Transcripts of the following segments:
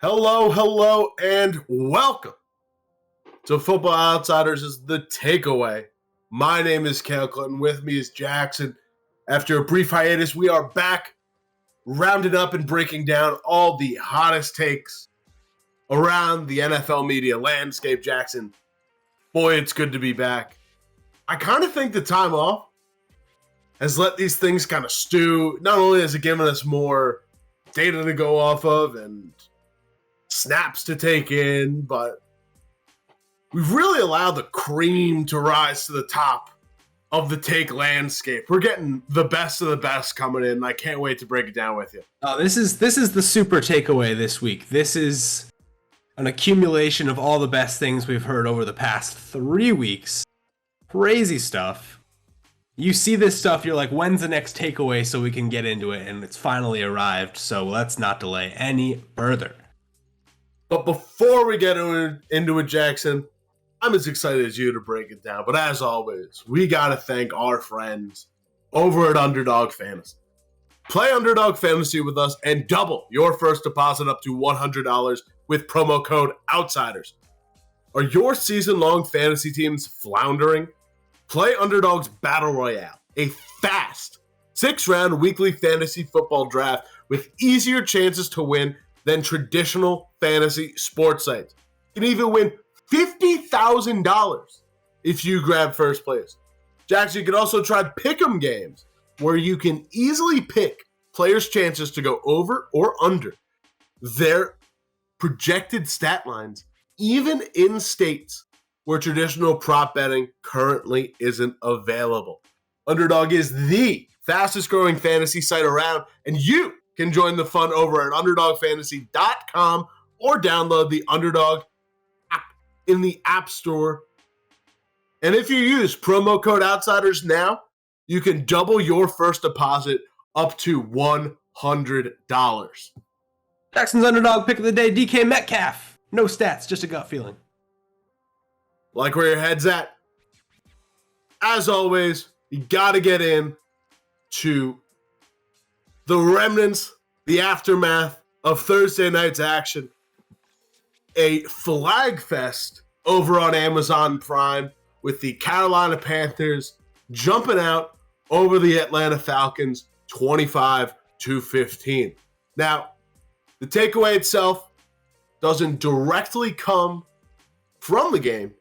Hello, and welcome to Football Outsiders is the Takeaway. My name is Cale, and with me is Jackson. After a brief hiatus, we are back, rounding up and breaking down all the hottest takes around the NFL media landscape. Jackson, boy, it's good to be back. I kind of think the time off has let these things kind of stew. Not only has it given us more data to go off of and snaps to take in, but we've really allowed the cream to rise to the top of the take landscape. We're getting the best of the best coming in. I can't wait to break it down with you. This is the super takeaway this week. This is an accumulation of all the best things we've heard over the past 3 weeks. Crazy stuff. You see this stuff, you're like, when's the next takeaway so we can get into it? And it's finally arrived, so let's not delay any further. But before we get into it, Jackson, I'm as excited as you to break it down. But as always, we got to thank our friends over at Underdog Fantasy. Play Underdog Fantasy with us and double your first deposit up to $100 with promo code OUTSIDERS. Are your season-long fantasy teams floundering? Play Underdog's Battle Royale, a fast 6-round weekly fantasy football draft with easier chances to win than traditional fantasy sports sites. You can even win $50,000 if you grab first place. Jackson, you can also try pick'em games where you can easily pick players' chances to go over or under their projected stat lines, even in states where traditional prop betting currently isn't available. Underdog is the fastest growing fantasy site around, and you can join the fun over at UnderdogFantasy.com or download the Underdog app in the App Store. And if you use promo code OUTSIDERS now, you can double your first deposit up to $100. Jackson's Underdog pick of the day, DK Metcalf. No stats, just a gut feeling. Like where your head's at. As always, you got to get in to the remnants, the aftermath of Thursday night's action. A flag fest over on Amazon Prime with the Carolina Panthers jumping out over the Atlanta Falcons 25-15. Now, the takeaway itself doesn't directly come from the game,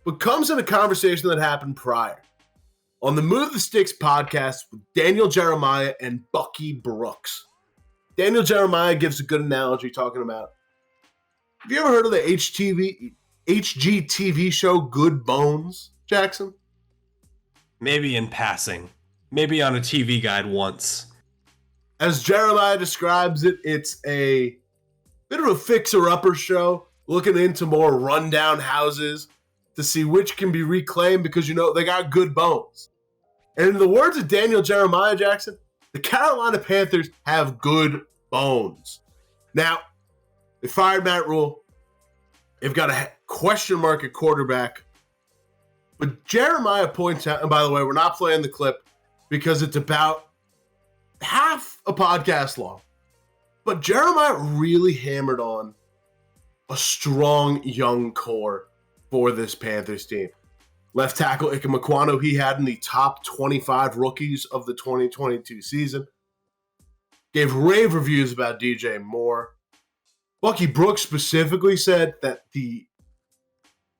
but comes in a conversation that happened prior on the Move the Sticks podcast with Daniel Jeremiah and Bucky Brooks. Daniel Jeremiah gives a good analogy talking about, have you ever heard of the HGTV show Good Bones, Jackson? Maybe in passing. Maybe on a TV guide once. As Jeremiah describes it, it's a bit of a fixer-upper show looking into more rundown houses to see which can be reclaimed because, they got good bones. And in the words of Daniel Jeremiah, Jackson, the Carolina Panthers have good bones. Now, they fired Matt Rule. They've got a question mark at quarterback. But Jeremiah points out, and by the way, we're not playing the clip because it's about half a podcast long. But Jeremiah really hammered on a strong young core for this Panthers team. Left tackle Ike Mekwano, he had in the top 25 rookies of the 2022 season. Gave rave reviews about DJ Moore. Bucky Brooks specifically said that the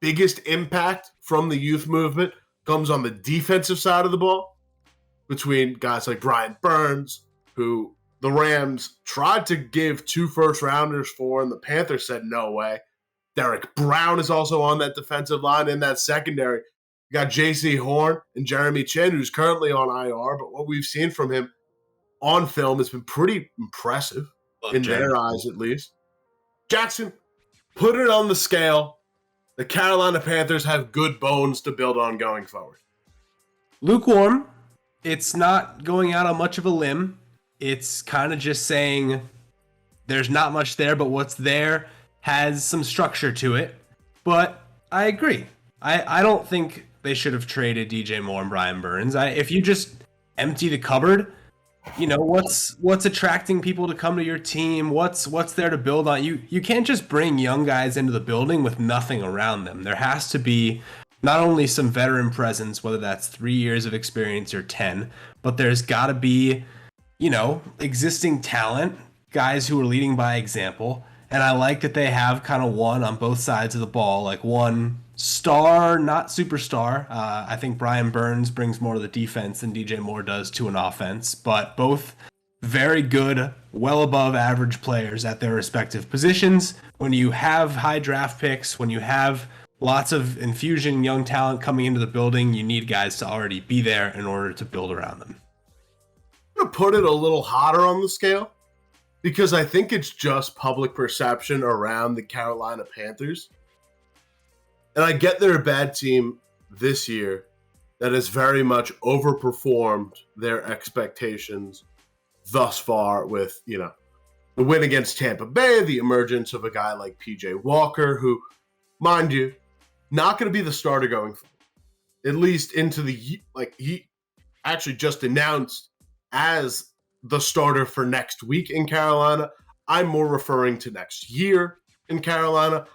biggest impact from the youth movement comes on the defensive side of the ball between guys like Brian Burns, who the Rams tried to give 2 first-rounders for, and the Panthers said no way. Derek Brown is also on that defensive line. In that secondary, you got J.C. Horn and Jeremy Chin, who's currently on IR, but what we've seen from him on film has been pretty impressive, their eyes at least. Jackson, put it on the scale. The Carolina Panthers have good bones to build on going forward. Lukewarm. It's not going out on much of a limb. It's kind of just saying there's not much there, but what's there has some structure to it. But I agree. I don't think they should have traded DJ Moore and Brian Burns. If you just empty the cupboard, what's attracting people to come to your team? What's there to build on? You can't just bring young guys into the building with nothing around them. There has to be not only some veteran presence, whether that's 3 years of experience or 10, but there's got to be, existing talent, guys who are leading by example. And I like that they have kind of one on both sides of the ball, like one star, not superstar. I think Brian Burns brings more to the defense than DJ Moore does to an offense, but both very good, well above average players at their respective positions. When you have high draft picks, when you have lots of infusion, young talent coming into the building, you need guys to already be there in order to build around them. I'm going to put it a little hotter on the scale because I think it's just public perception around the Carolina Panthers. And I get they're a bad team this year that has very much overperformed their expectations thus far with, the win against Tampa Bay, the emergence of a guy like PJ Walker, who, mind you, not going to be the starter going forward, at least into the, he actually just announced as the starter for next week in Carolina. I'm more referring to next year in Carolina.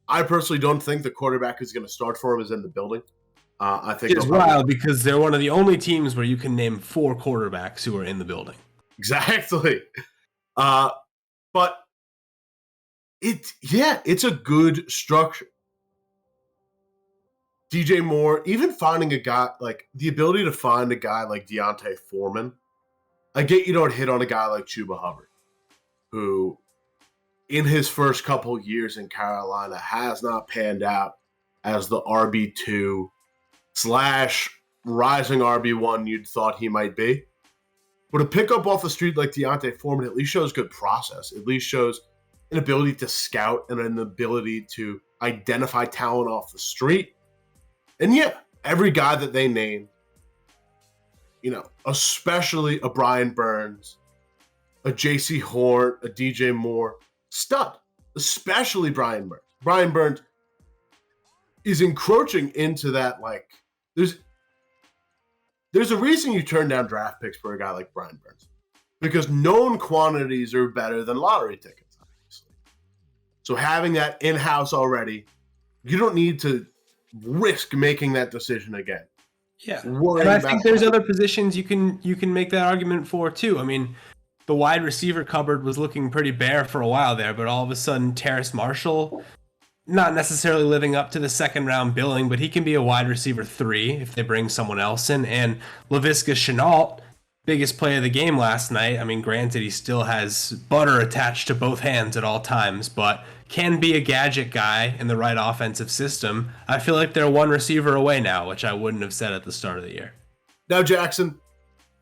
I personally don't think the quarterback who's going to start for him is in the building. I think it's wild because they're one of the only teams where you can name 4 quarterbacks who are in the building. Exactly. But it's a good structure. DJ Moore, even finding a guy, like the ability to find a guy like Deontay Foreman. I get you don't hit on a guy like Chuba Hubbard, who in his first couple years in Carolina has not panned out as the RB2 / rising RB1 you'd thought he might be. But a pickup off the street like Deontay Foreman at least shows good process, at least shows an ability to scout and an ability to identify talent off the street. And every guy that they name, especially a Brian Burns, a JC Horn, a DJ Moore, stud, especially Brian Burns. Brian Burns is encroaching into that, there's a reason you turn down draft picks for a guy like Brian Burns. Because known quantities are better than lottery tickets, obviously. So having that in-house already, you don't need to risk making that decision again. Yeah, and I think there's other positions you can make that argument for too. I mean, the wide receiver cupboard was looking pretty bare for a while there, but all of a sudden Terrace Marshall, not necessarily living up to the second round billing, but he can be a wide receiver 3 if they bring someone else in. And Laviska Shenault, biggest play of the game last night. I mean, granted, he still has butter attached to both hands at all times, but can be a gadget guy in the right offensive system. I feel like they're one receiver away now, which I wouldn't have said at the start of the year. Now, Jackson,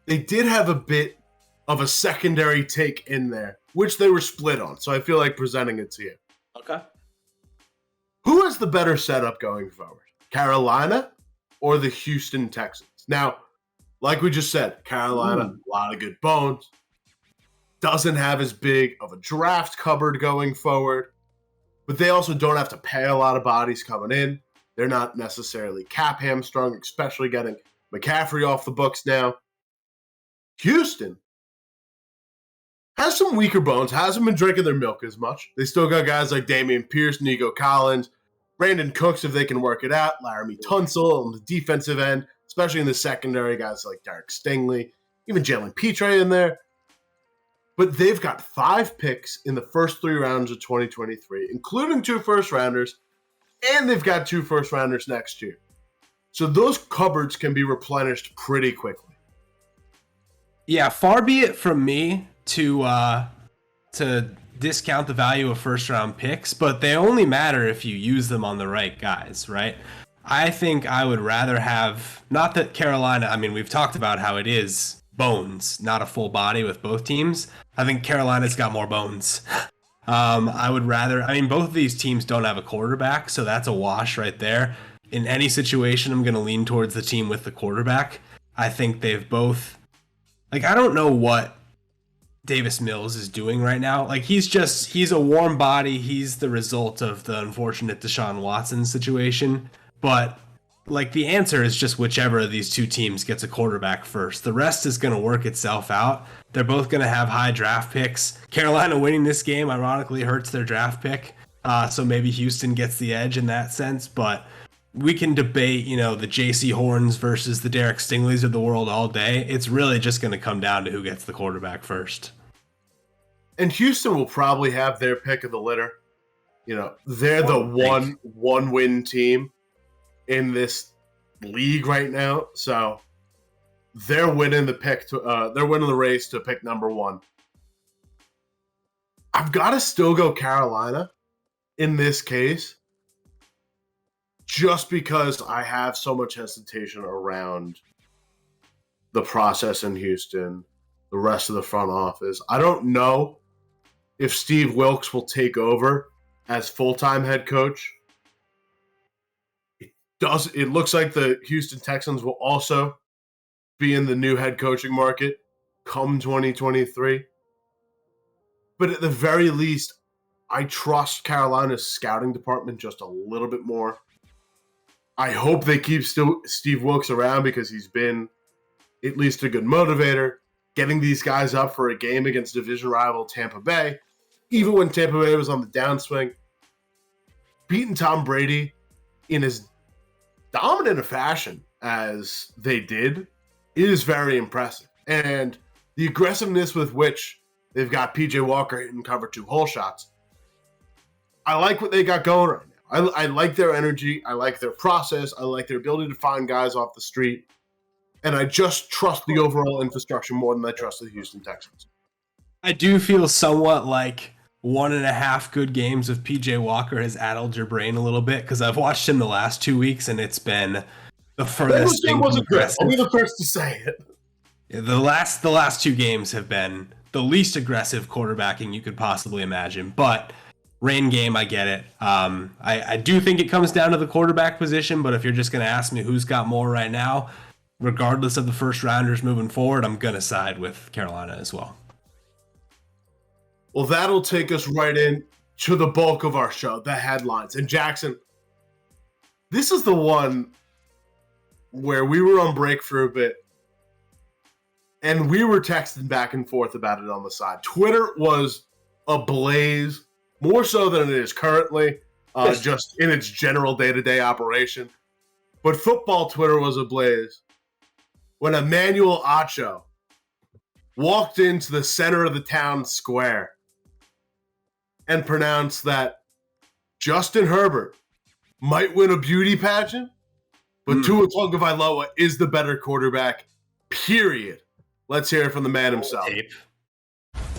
they did have a bit of a secondary take in there, which they were split on. So I feel like presenting it to you. Okay. Who has the better setup going forward? Carolina or the Houston Texans? Now, like we just said, Carolina, a lot of good bones. Doesn't have as big of a draft cupboard going forward. But they also don't have to pay a lot of bodies coming in. They're not necessarily cap hamstrung, especially getting McCaffrey off the books now. Houston has some weaker bones, hasn't been drinking their milk as much. They still got guys like Dameon Pierce, Nico Collins, Brandon Cooks if they can work it out, Laramie Tunsil on the defensive end, especially in the secondary, guys like Derek Stingley, even Jalen Petre in there. But they've got 5 picks in the first 3 rounds of 2023, including 2 first-rounders, and they've got 2 first-rounders next year. So those cupboards can be replenished pretty quickly. Yeah, far be it from me to discount the value of first-round picks, but they only matter if you use them on the right guys, right? I think I would rather have, not that Carolina, I mean, we've talked about how it is bones, not a full body with both teams. I think Carolina's got more bones. I would rather, both of these teams don't have a quarterback, so that's a wash right there. In any situation, I'm going to lean towards the team with the quarterback. I think they've both, I don't know what Davis Mills is doing right now. He's a warm body. He's the result of the unfortunate Deshaun Watson situation. But like the answer is just whichever of these two teams gets a quarterback first. The rest is going to work itself out. They're both going to have high draft picks. Carolina winning this game ironically hurts their draft pick. So maybe Houston gets the edge in that sense, but we can debate, the JC Horns versus the Derek Stingleys of the world all day. It's really just going to come down to who gets the quarterback first. And Houston will probably have their pick of the litter. They're the one win team in this league right now, so they're winning the race to pick number one. I've got to still go Carolina in this case, just because I have so much hesitation around the process in Houston, the rest of the front office. I don't know if Steve Wilks will take over as full-time head coach. It looks like the Houston Texans will also be in the new head coaching market come 2023. But at the very least, I trust Carolina's scouting department just a little bit more. I hope they keep Steve Wilks around because he's been at least a good motivator, getting these guys up for a game against division rival Tampa Bay, even when Tampa Bay was on the downswing. Beating Tom Brady in as dominant a fashion as they did is very impressive. And the aggressiveness with which they've got PJ Walker hitting cover 2 hole shots, I like what they got going right now. I like their energy. I like their process. I like their ability to find guys off the street. And I just trust the overall infrastructure more than I trust the Houston Texans. I do feel somewhat like 1.5 good games of PJ Walker has addled your brain a little bit, because I've watched him the last 2 weeks and it's been the furthest thing from aggressive. I'll be the first to say it. Yeah, the last 2 games have been the least aggressive quarterbacking you could possibly imagine, but rain game, I get it. I do think it comes down to the quarterback position, but if you're just going to ask me who's got more right now, regardless of the first rounders moving forward, I'm going to side with Carolina as well. Well, that'll take us right in to the bulk of our show, the headlines. And Jackson, this is the one where we were on break for a bit, and we were texting back and forth about it on the side. Twitter was ablaze, more so than it is currently, just in its general day-to-day operation. But football Twitter was ablaze when Emmanuel Acho walked into the center of the town square and pronounced that Justin Herbert might win a beauty pageant, but Tua Tagovailoa is the better quarterback, period. Let's hear it from the man himself.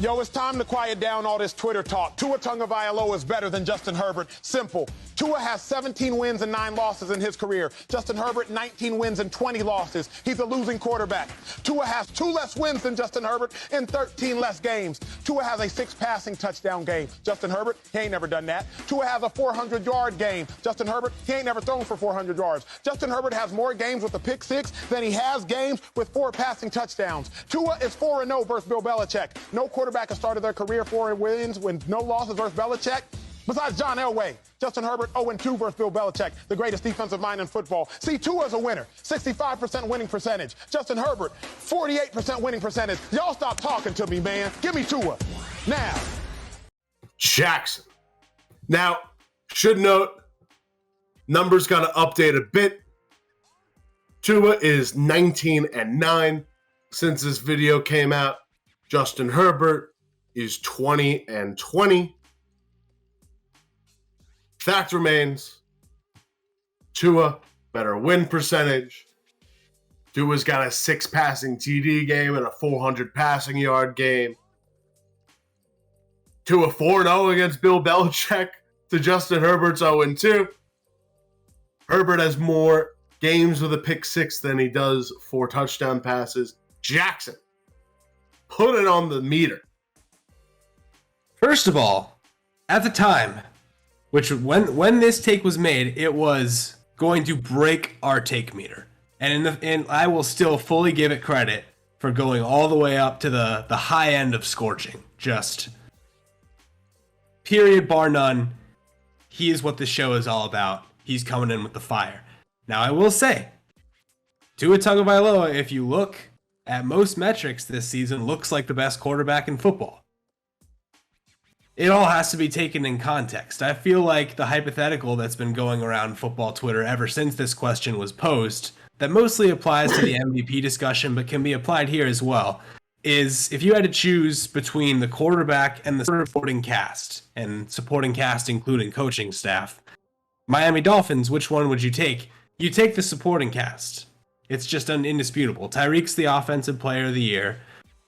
Yo, it's time to quiet down all this Twitter talk. Tua Tagovailoa is better than Justin Herbert. Simple. Tua has 17 wins and 9 losses in his career. Justin Herbert, 19 wins and 20 losses. He's a losing quarterback. Tua has 2 less wins than Justin Herbert in 13 less games. Tua has a 6 passing touchdown game. Justin Herbert, he ain't never done that. Tua has a 400-yard game. Justin Herbert, he ain't never thrown for 400 yards. Justin Herbert has more games with a pick 6 than he has games with 4 passing touchdowns. Tua is 4-0 versus Bill Belichick. No quarterback has started their career 4 wins with no losses versus Belichick. Besides John Elway, Justin Herbert 0-2 versus Bill Belichick, the greatest defensive mind in football. See, Tua's a winner, 65% winning percentage. Justin Herbert, 48% winning percentage. Y'all stop talking to me, man. Give me Tua now. Jackson. Now, should note, numbers got to update a bit. Tua is 19-9 since this video came out. Justin Herbert is 20-20. Fact remains, Tua, better win percentage. Tua's got a 6 passing TD game and a 400 passing yard game. Tua 4-0 against Bill Belichick to Justin Herbert's 0-2. Herbert has more games with a pick 6 than he does 4 touchdown passes. Jackson, put it on the meter. First of all, at the time, which when this take was made, it was going to break our take meter. And I will still fully give it credit for going all the way up to the high end of scorching. Just period, bar none. He is what this show is all about. He's coming in with the fire. Now, I will say, Tua Tagovailoa, if you look at most metrics this season, looks like the best quarterback in football. It all has to be taken in context. I feel like the hypothetical that's been going around football Twitter ever since this question was posed, that mostly applies to the MVP discussion, but can be applied here as well, is if you had to choose between the quarterback and the supporting cast, and supporting cast including coaching staff, Miami Dolphins, which one would you take? You take the supporting cast. It's just indisputable. Tyreek's the offensive player of the year.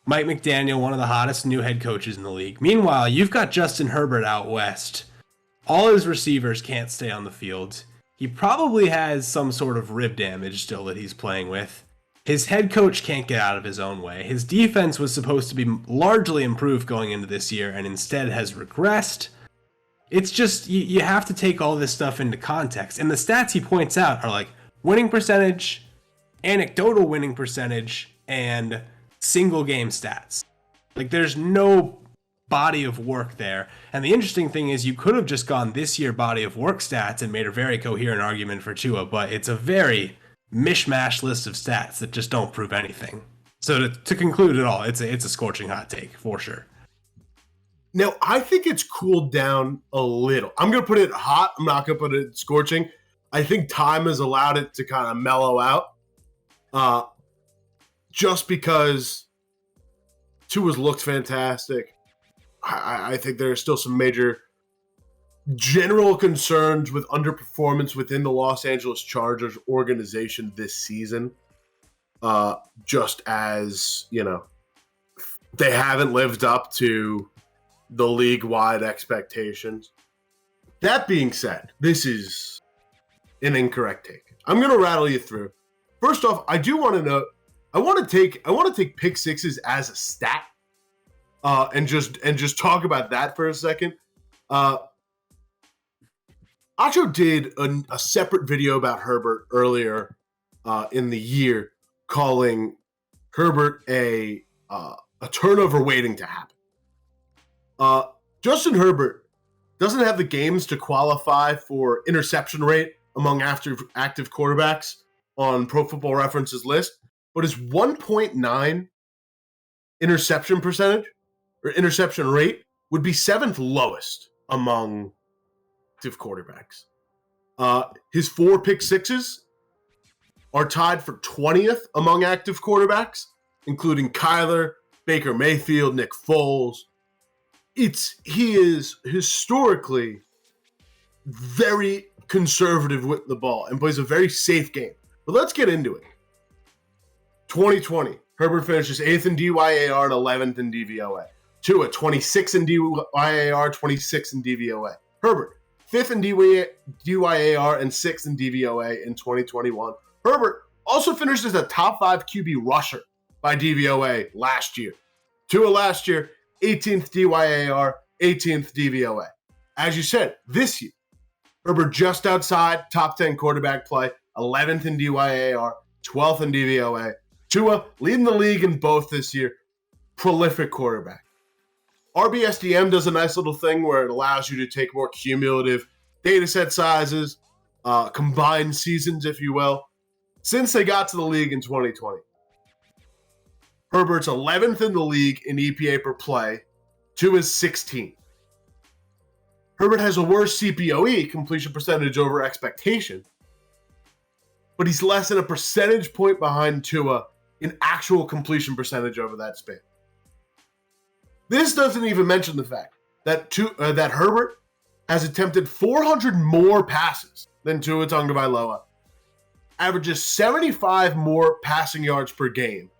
Mike McDaniel, one of the hottest new head coaches in the league. Meanwhile, you've got Justin Herbert out west. All his receivers can't stay on the field. He probably has some sort of rib damage still that he's playing with. His head coach can't get out of his own way. His defense was supposed to be largely improved going into this year and instead has regressed. It's just, you have to take all this stuff into context. And the stats he points out are like winning percentage, anecdotal winning percentage, and single game stats. Like, there's no body of work there. And the interesting thing is you could have just gone this year body of work stats and made a very coherent argument for Tua, but it's a very mishmash list of stats that just don't prove anything. So to conclude it all, it's a scorching hot take for sure. Now, I think it's cooled down a little. I'm going to put it hot. I'm not going to put it scorching. I think time has allowed it to kind of mellow out. Just because Tua's looked fantastic. I think there are still some major general concerns with underperformance within the Los Angeles Chargers organization this season. Just as, they haven't lived up to the league-wide expectations. That being said, this is an incorrect take. I'm going to rattle you through. First off, I do want to note, I want to take pick sixes as a stat, and just talk about that for a second. Acho did a separate video about Herbert earlier in the year, calling Herbert a turnover waiting to happen. Justin Herbert doesn't have the games to qualify for interception rate among active quarterbacks on Pro Football Reference's list, but his 1.9 interception percentage or interception rate would be 7th lowest among active quarterbacks. His 4 pick sixes are tied for 20th among active quarterbacks, including Kyler, Baker Mayfield, Nick Foles. He is historically very conservative with the ball and plays a very safe game. But let's get into it. 2020, Herbert finishes 8th in DYAR and 11th in DVOA. Tua, 26th in DYAR, 26th in DVOA. Herbert, 5th in DYAR and 6th in DVOA in 2021. Herbert also finished as a top 5 QB rusher by DVOA last year. Tua last year, 18th DYAR, 18th DVOA. As you said, this year, Herbert just outside top 10 quarterback play, 11th in DYAR, 12th in DVOA. Tua leading the league in both this year. Prolific quarterback. RBSDM does a nice little thing where it allows you to take more cumulative data set sizes, combined seasons, if you will, since they got to the league in 2020. Herbert's 11th in the league in EPA per play. Tua's 16th. Herbert has a worse CPOE, completion percentage over expectation, but he's less than a percentage point behind Tua in actual completion percentage over that span. This doesn't even mention the fact that that Herbert has attempted 400 more passes than Tua Tagovailoa, averages 75 more passing yards per game,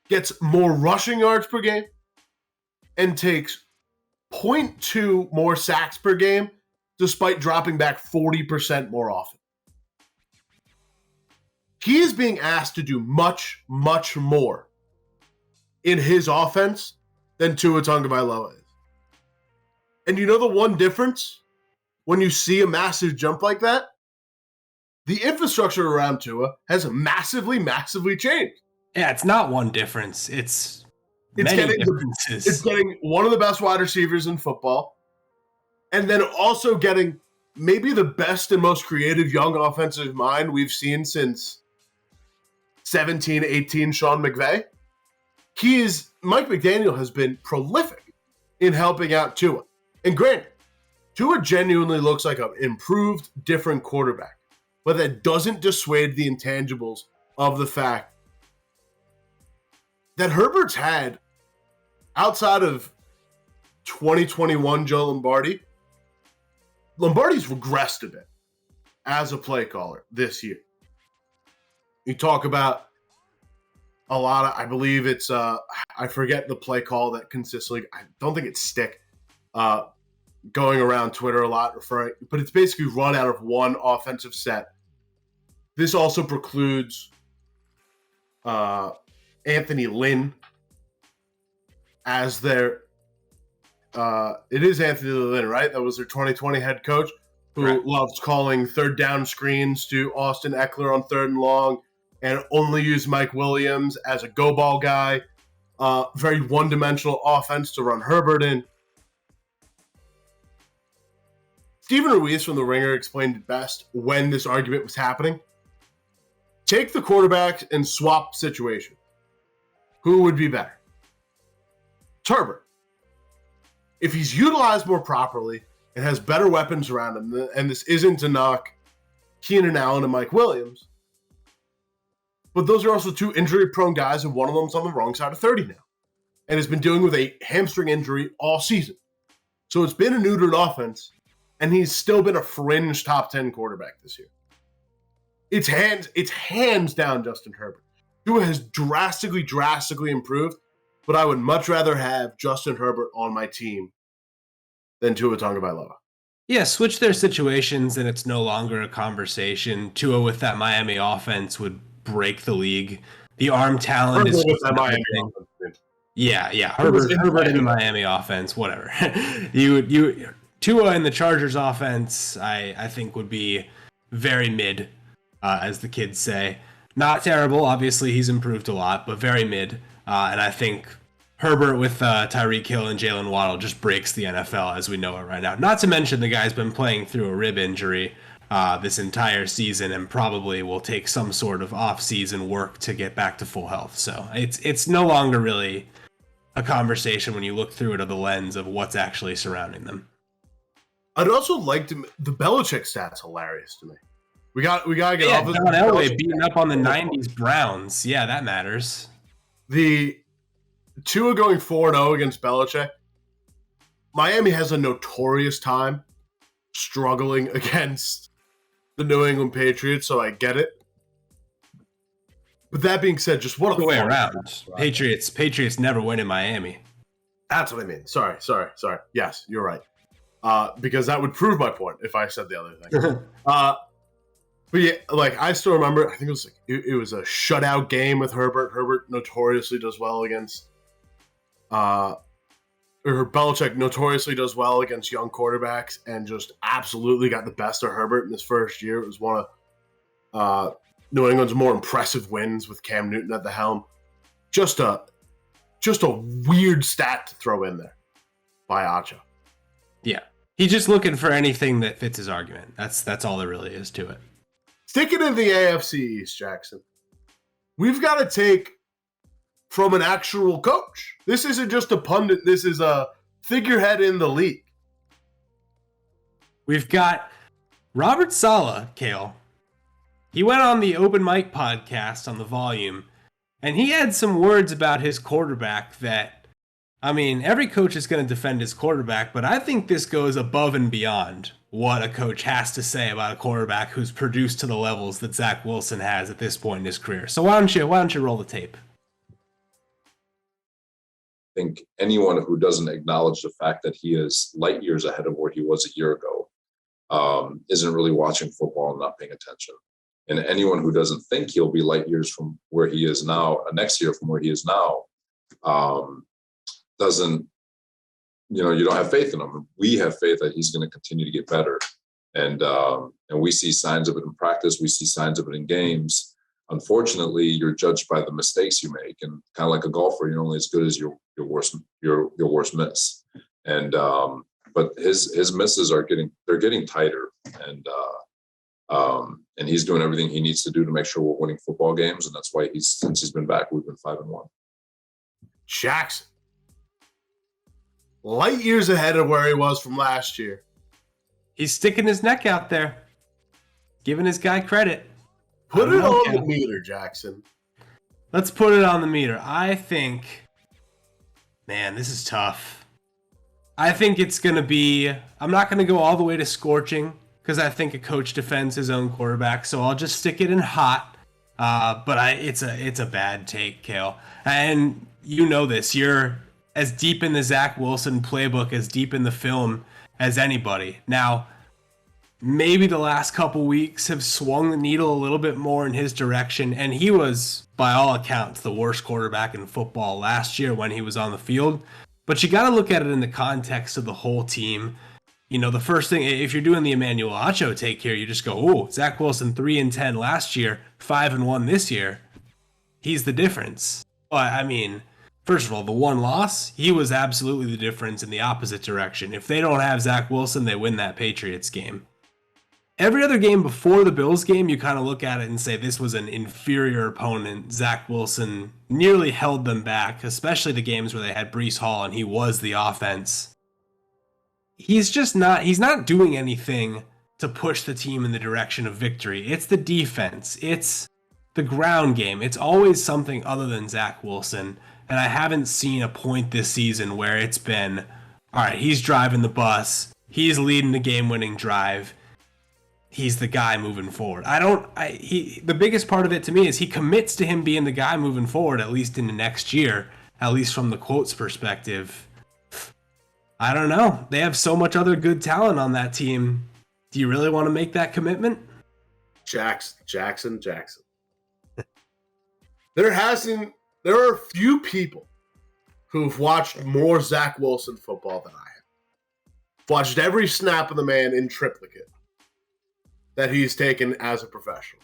gets more rushing yards per game, and takes 0.2 more sacks per game, despite dropping back 40% more often. He is being asked to do much, much more in his offense than Tua Tagovailoa is. And you know the one difference when you see a massive jump like that? The infrastructure around Tua has massively, massively changed. Yeah, it's not one difference. It's many differences. It's getting one of the best wide receivers in football, and then also getting maybe the best and most creative young offensive mind we've seen since 17, 18 Sean McVay. Mike McDaniel has been prolific in helping out Tua. And granted, Tua genuinely looks like an improved, different quarterback. But that doesn't dissuade the intangibles of the fact that Herbert's had, outside of 2021 Joe Lombardi's regressed a bit as a play caller this year. You talk about a lot of, I believe it's, I forget the play call that consistently, I don't think it's stick, going around Twitter a lot, but it's basically run out of one offensive set. This also precludes Anthony Lynn as their, it is Anthony Lynn, right? That was their 2020 head coach who loves calling third down screens to Austin Eckler on 3rd and long and only use Mike Williams as a go ball guy. Very one-dimensional offense to run Herbert in. Stephen Ruiz from The Ringer explained it best when this argument was happening. Take the quarterbacks and swap situation. Who would be better? It's Herbert. If he's utilized more properly and has better weapons around him, and this isn't to knock Keenan Allen and Mike Williams, but those are also two injury-prone guys, and one of them's on the wrong side of 30 now and has been dealing with a hamstring injury all season. So it's been a neutered offense, and he's still been a fringe top 10 quarterback this year. It's hands down Justin Herbert. Tua has drastically improved, but I would much rather have Justin Herbert on my team than Tua Tagovailoa. Yeah, switch their situations, and it's no longer a conversation. Tua with that Miami offense would break the league. The arm talent is just Miami offense. Yeah. Herbert in the Miami offense, whatever. Tua in the Chargers offense, I think would be very mid, as the kids say. Not terrible. Obviously, he's improved a lot, but very mid. And I think Herbert with Tyreek Hill and Jalen Waddle just breaks the NFL as we know it right now. Not to mention the guy's been playing through a rib injury this entire season and probably will take some sort of off-season work to get back to full health. So it's no longer really a conversation when you look through it of the lens of what's actually surrounding them. I'd also like to. The Belichick stats hilarious to me. We got to get off of John Elway beating up on the '90s Browns. Yeah, that matters. The Tua going 4-0 against Belichick. Miami has a notorious time struggling against the New England Patriots, so I get it. But that being said, just what a way around. Patriots never win in Miami. That's what I mean. Sorry. Yes, you're right. Because that would prove my point if I said the other thing. But yeah, like I still remember, I think it was a shutout game with Herbert. Herbert notoriously does well against, or Belichick notoriously does well against young quarterbacks, and just absolutely got the best of Herbert in his first year. It was one of New England's more impressive wins with Cam Newton at the helm. Just a weird stat to throw in there by Acho. Yeah, he's just looking for anything that fits his argument. That's all there really is to it. Sticking in the AFC East, Jackson, we've got to take from an actual coach. This isn't just a pundit. This is a figurehead in the league. We've got Robert Saleh, Cale. He went on the Open Mic podcast on the Volume, and he had some words about his quarterback that, I mean, every coach is going to defend his quarterback, but I think this goes above and beyond what a coach has to say about a quarterback who's produced to the levels that Zach Wilson has at this point in his career. So why don't you roll the tape? I think anyone who doesn't acknowledge the fact that he is light years ahead of where he was a year ago isn't really watching football and not paying attention. And anyone who doesn't think he'll be light years from where he is now, next year from where he is now, doesn't, you don't have faith in him. We have faith that he's going to continue to get better. And we see signs of it in practice. We see signs of it in games. Unfortunately, you're judged by the mistakes you make, and kind of like a golfer, you're only as good as your worst miss. And but his misses are getting tighter. And he's doing everything he needs to do to make sure we're winning football games. And that's why since he's been back, we've been 5-1. Jackson. Light years ahead of where he was from last year. He's sticking his neck out there. Giving his guy credit. Put it on the meter, Jackson. Let's put it on the meter. I think, man, this is tough. I think it's going to be, I'm not going to go all the way to scorching because I think a coach defends his own quarterback. So I'll just stick it in hot. But it's a bad take, Cale. And you know this. You're as deep in the Zach Wilson playbook, as deep in the film as anybody. Now, maybe the last couple weeks have swung the needle a little bit more in his direction, and he was, by all accounts, the worst quarterback in football last year when he was on the field. But you got to look at it in the context of the whole team. You know, the first thing, if you're doing the Emmanuel Acho take here, you just go, oh, Zach Wilson 3-10 last year, 5-1 this year. He's the difference. But, I mean, first of all, the one loss, he was absolutely the difference in the opposite direction. If they don't have Zach Wilson, they win that Patriots game. Every other game before the Bills game, you kind of look at it and say this was an inferior opponent. Zach Wilson nearly held them back, especially the games where they had Breece Hall and he was the offense. He's not doing anything to push the team in the direction of victory. It's the defense. It's the ground game. It's always something other than Zach Wilson. And I haven't seen a point this season where it's been, all right, he's driving the bus. He's leading the game-winning drive. He's the guy moving forward. The biggest part of it to me is he commits to him being the guy moving forward, at least in the next year, at least from the quotes perspective. I don't know. They have so much other good talent on that team. Do you really want to make that commitment? Jackson. There are a few people who've watched more Zach Wilson football than I have. Watched every snap of the man in triplicate that he's taken as a professional.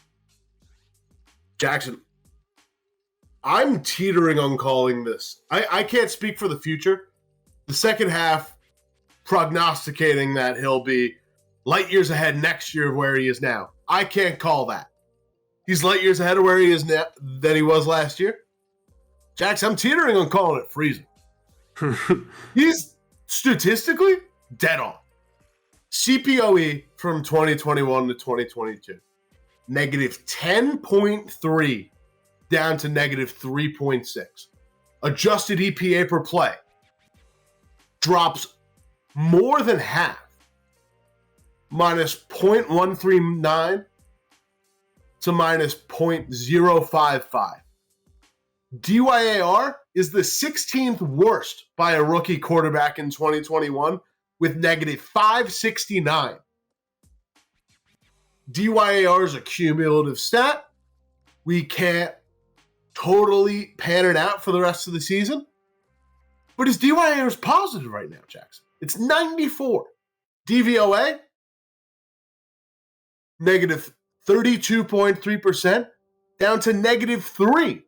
Jackson, I'm teetering on calling this. I can't speak for the future. The second half, prognosticating that he'll be light years ahead next year of where he is now. I can't call that. He's light years ahead of where he is now than he was last year. Jackson, I'm teetering on calling it freezing. He's statistically dead on. CPOE from 2021 to 2022, negative 10.3 down to negative 3.6. Adjusted EPA per play drops more than half, minus 0.139 to minus 0.055. DYAR is the 16th worst by a rookie quarterback in 2021 with negative 569. DYAR is a cumulative stat. We can't totally pan it out for the rest of the season. But his DYAR is positive right now, Jackson. It's 94. DVOA, negative 32.3%, down to negative 3.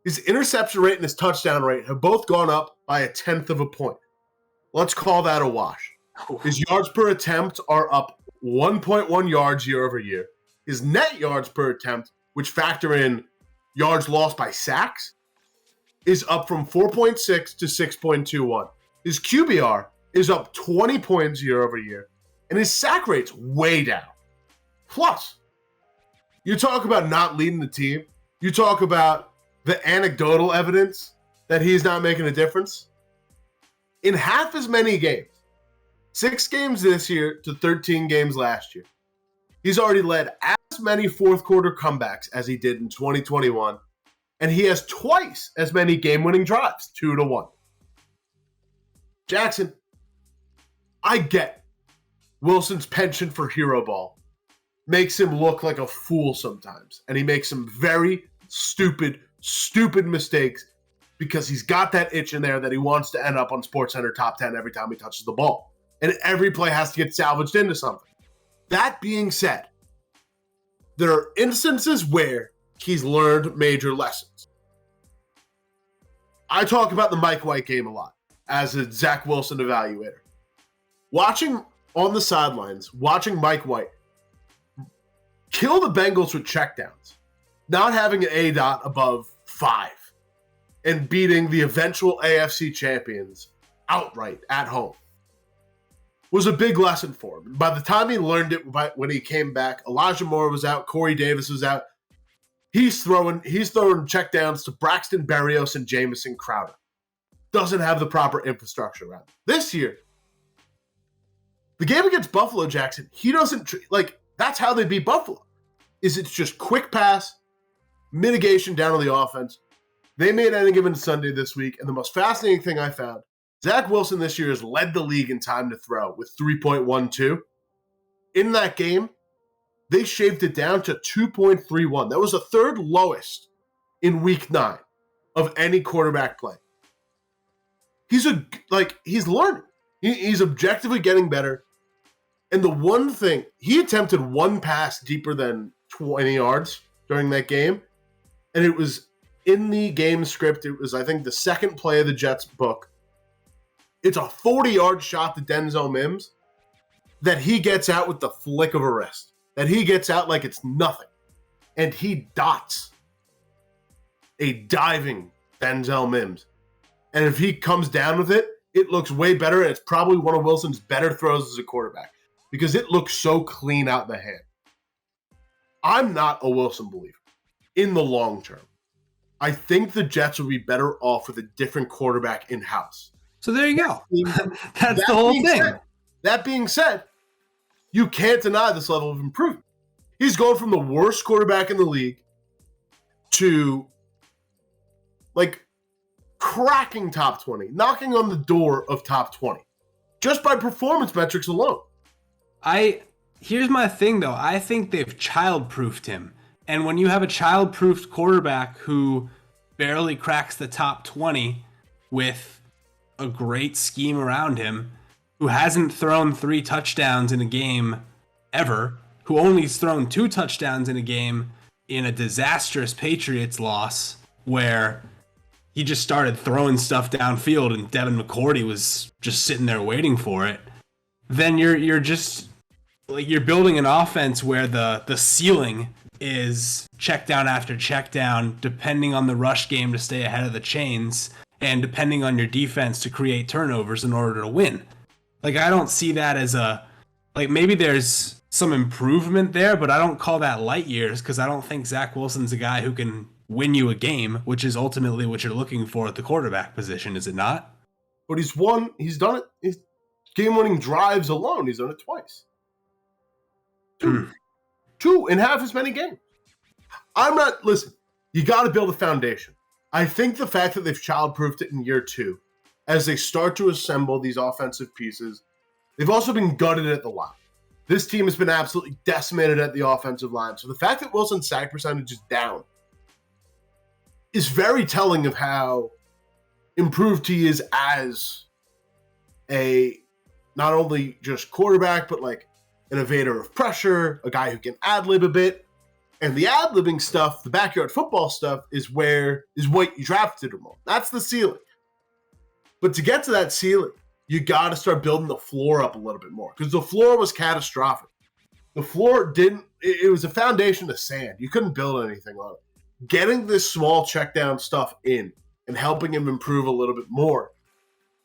His interception rate and his touchdown rate have both gone up by 1/10 of a point. Let's call that a wash. His yards per attempt are up 1.1 yards year over year. His net yards per attempt, which factor in yards lost by sacks, is up from 4.6 to 6.21. His QBR is up 20 points year over year, and his sack rate's way down. Plus, you talk about not leading the team. You talk about the anecdotal evidence that he's not making a difference. In half as many games, 6 games this year to 13 games last year, he's already led as many fourth quarter comebacks as he did in 2021, and he has twice as many game-winning drives, 2-1. Jackson, I get Wilson's penchant for hero ball makes him look like a fool sometimes, and he makes some very stupid mistakes because he's got that itch in there that he wants to end up on SportsCenter top 10 every time he touches the ball. And every play has to get salvaged into something. That being said, there are instances where he's learned major lessons. I talk about the Mike White game a lot as a Zach Wilson evaluator. Watching on the sidelines watching Mike White kill the Bengals with checkdowns, not having an A-dot above 5, and beating the eventual AFC champions outright at home was a big lesson for him. By the time he learned it, when he came back, Elijah Moore was out, Corey Davis was out. He's throwing checkdowns to Braxton Berrios and Jamison Crowder. Doesn't have the proper infrastructure around him. This year, the game against Buffalo, Jackson, he doesn't that's how they beat Buffalo. It's just quick pass, mitigation down on the offense. They made any given Sunday this week, and the most fascinating thing I found, Zach Wilson this year has led the league in time to throw with 3.12. In that game, they shaved it down to 2.31. That was the third lowest in week 9 of any quarterback play. He's learning. He's objectively getting better. And the one thing, he attempted one pass deeper than 20 yards during that game. And it was in the game script. It was, I think, the second play of the Jets book. It's a 40-yard shot to Denzel Mims that he gets out with the flick of a wrist. That he gets out like it's nothing. And he dots a diving Denzel Mims. And if he comes down with it, it looks way better. And it's probably one of Wilson's better throws as a quarterback because it looks so clean out in the hand. I'm not a Wilson believer in the long term. I think the Jets would be better off with a different quarterback in-house. So there you go. That's the whole thing. That being said, you can't deny this level of improvement. He's going from the worst quarterback in the league to cracking top 20, knocking on the door of top 20, just by performance metrics alone. Here's my thing, though. I think they've child-proofed him. And when you have a child-proofed quarterback who barely cracks the top 20 with a great scheme around him, who hasn't thrown 3 touchdowns in a game ever, who only's thrown 2 touchdowns in a game in a disastrous Patriots loss where he just started throwing stuff downfield and Devin McCourty was just sitting there waiting for it, then you're just you're building an offense where the ceiling is check down after check down, depending on the rush game to stay ahead of the chains and depending on your defense to create turnovers in order to win. I don't see that as maybe there's some improvement there, but I don't call that light years because I don't think Zach Wilson's a guy who can win you a game, which is ultimately what you're looking for at the quarterback position, is it not? But he's done it. His game-winning drives alone, he's done it twice. Two in half as many games. Listen, you got to build a foundation. I think the fact that they've child-proofed it in year 2, as they start to assemble these offensive pieces, they've also been gutted at the line. This team has been absolutely decimated at the offensive line. So the fact that Wilson's sack percentage is down is very telling of how improved he is as a not only just quarterback, but an evader of pressure, a guy who can ad-lib a bit. And the ad-libbing stuff, the backyard football stuff, is what you drafted him on. That's the ceiling. But to get to that ceiling, you got to start building the floor up a little bit more because the floor was catastrophic. The floor it was a foundation of sand. You couldn't build anything on it. Getting this small check down stuff in and helping him improve a little bit more,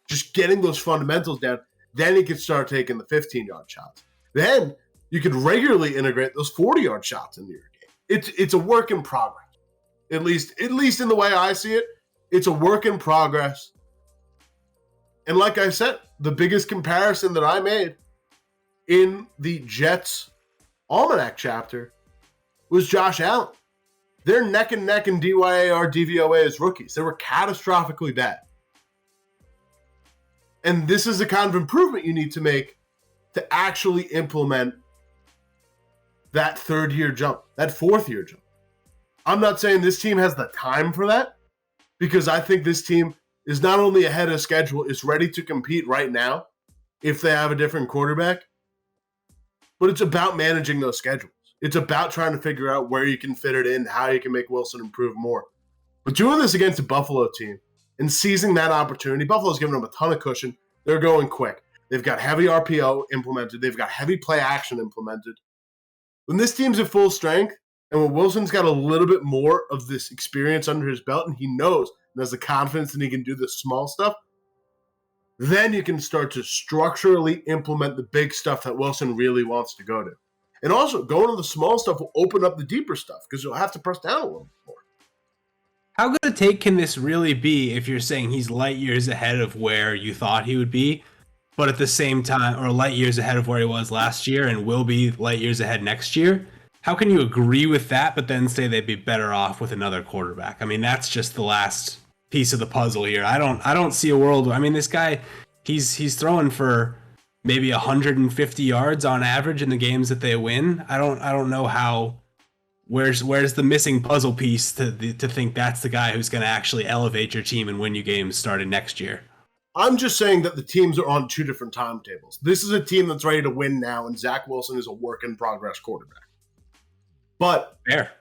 just getting those fundamentals down, then he could start taking the 15-yard shots. Then you could regularly integrate those 40-yard shots into your game. It's a work in progress. At least in the way I see it, it's a work in progress. And like I said, the biggest comparison that I made in the Jets Almanac chapter was Josh Allen. They're neck and neck in DYAR, DVOA as rookies. They were catastrophically bad. And this is the kind of improvement you need to make to actually implement that 3rd-year jump, that 4th-year jump. I'm not saying this team has the time for that because I think this team is not only ahead of schedule, is ready to compete right now if they have a different quarterback, but it's about managing those schedules. It's about trying to figure out where you can fit it in, how you can make Wilson improve more. But doing this against a Buffalo team and seizing that opportunity, Buffalo's giving them a ton of cushion. They're going quick. They've got heavy RPO implemented. They've got heavy play action implemented. When this team's at full strength, and when Wilson's got a little bit more of this experience under his belt, and he knows and has the confidence that he can do the small stuff, then you can start to structurally implement the big stuff that Wilson really wants to go to. And also, going to the small stuff will open up the deeper stuff because you'll have to press down a little bit more. How good a take can this really be if you're saying he's light years ahead of where you thought he would be, but at the same time, or light years ahead of where he was last year and will be light years ahead next year? How can you agree with that, but then say they'd be better off with another quarterback? I mean, that's just the last piece of the puzzle here. I don't see a world where, I mean, this guy, he's throwing for maybe 150 yards on average in the games that they win. I don't know how. Where's the missing puzzle piece to think that's the guy who's going to actually elevate your team and win you games starting next year? I'm just saying that the teams are on two different timetables. This is a team that's ready to win now, and Zach Wilson is a work-in-progress quarterback. But fair.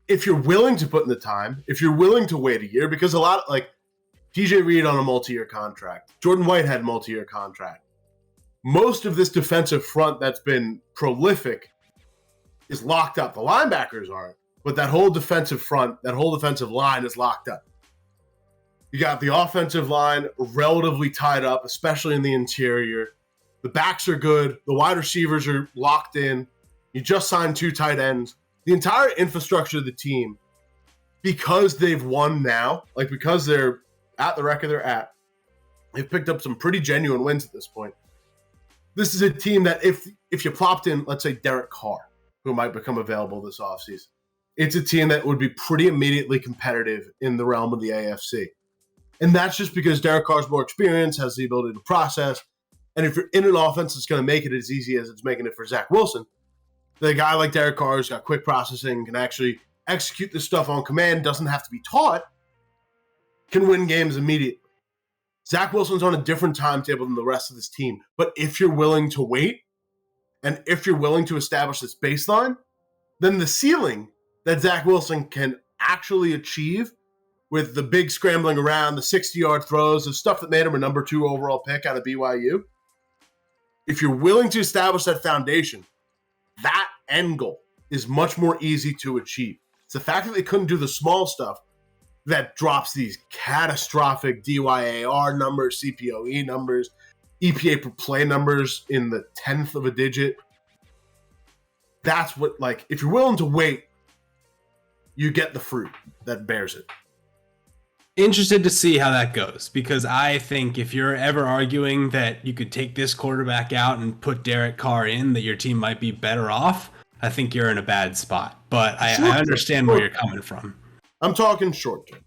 If you're willing to put in the time, if you're willing to wait a year, because a lot like DJ Reed on a multi-year contract, Jordan Whitehead multi-year contract, most of this defensive front that's been prolific is locked up. The linebackers aren't, but that whole defensive front, that whole defensive line is locked up. You got the offensive line relatively tied up, especially in the interior. The backs are good. The wide receivers are locked in. You just signed 2 tight ends. The entire infrastructure of the team, because they've won now, like because they're at the record they're at, they've picked up some pretty genuine wins at this point. This is a team that if you plopped in, let's say, Derek Carr, who might become available this offseason, it's a team that would be pretty immediately competitive in the realm of the AFC. And that's just because Derek Carr's more experience, has the ability to process. And if you're in an offense that's going to make it as easy as it's making it for Zach Wilson, the guy like Derek Carr who's got quick processing, can actually execute this stuff on command, doesn't have to be taught, can win games immediately. Zach Wilson's on a different timetable than the rest of this team. But if you're willing to wait, and if you're willing to establish this baseline, then the ceiling that Zach Wilson can actually achieve with the big scrambling around, the 60-yard throws, the stuff that made him a number 2 overall pick out of BYU, if you're willing to establish that foundation, that end goal is much more easy to achieve. It's the fact that they couldn't do the small stuff that drops these catastrophic DYAR numbers, CPOE numbers, EPA per play numbers in the 10th of a digit. That's what, like, if you're willing to wait, you get the fruit that bears it. Interested to see how that goes, because I think if you're ever arguing that you could take this quarterback out and put Derek Carr in, that your team might be better off, I think you're in a bad spot. But I understand where you're coming from. I'm talking short term.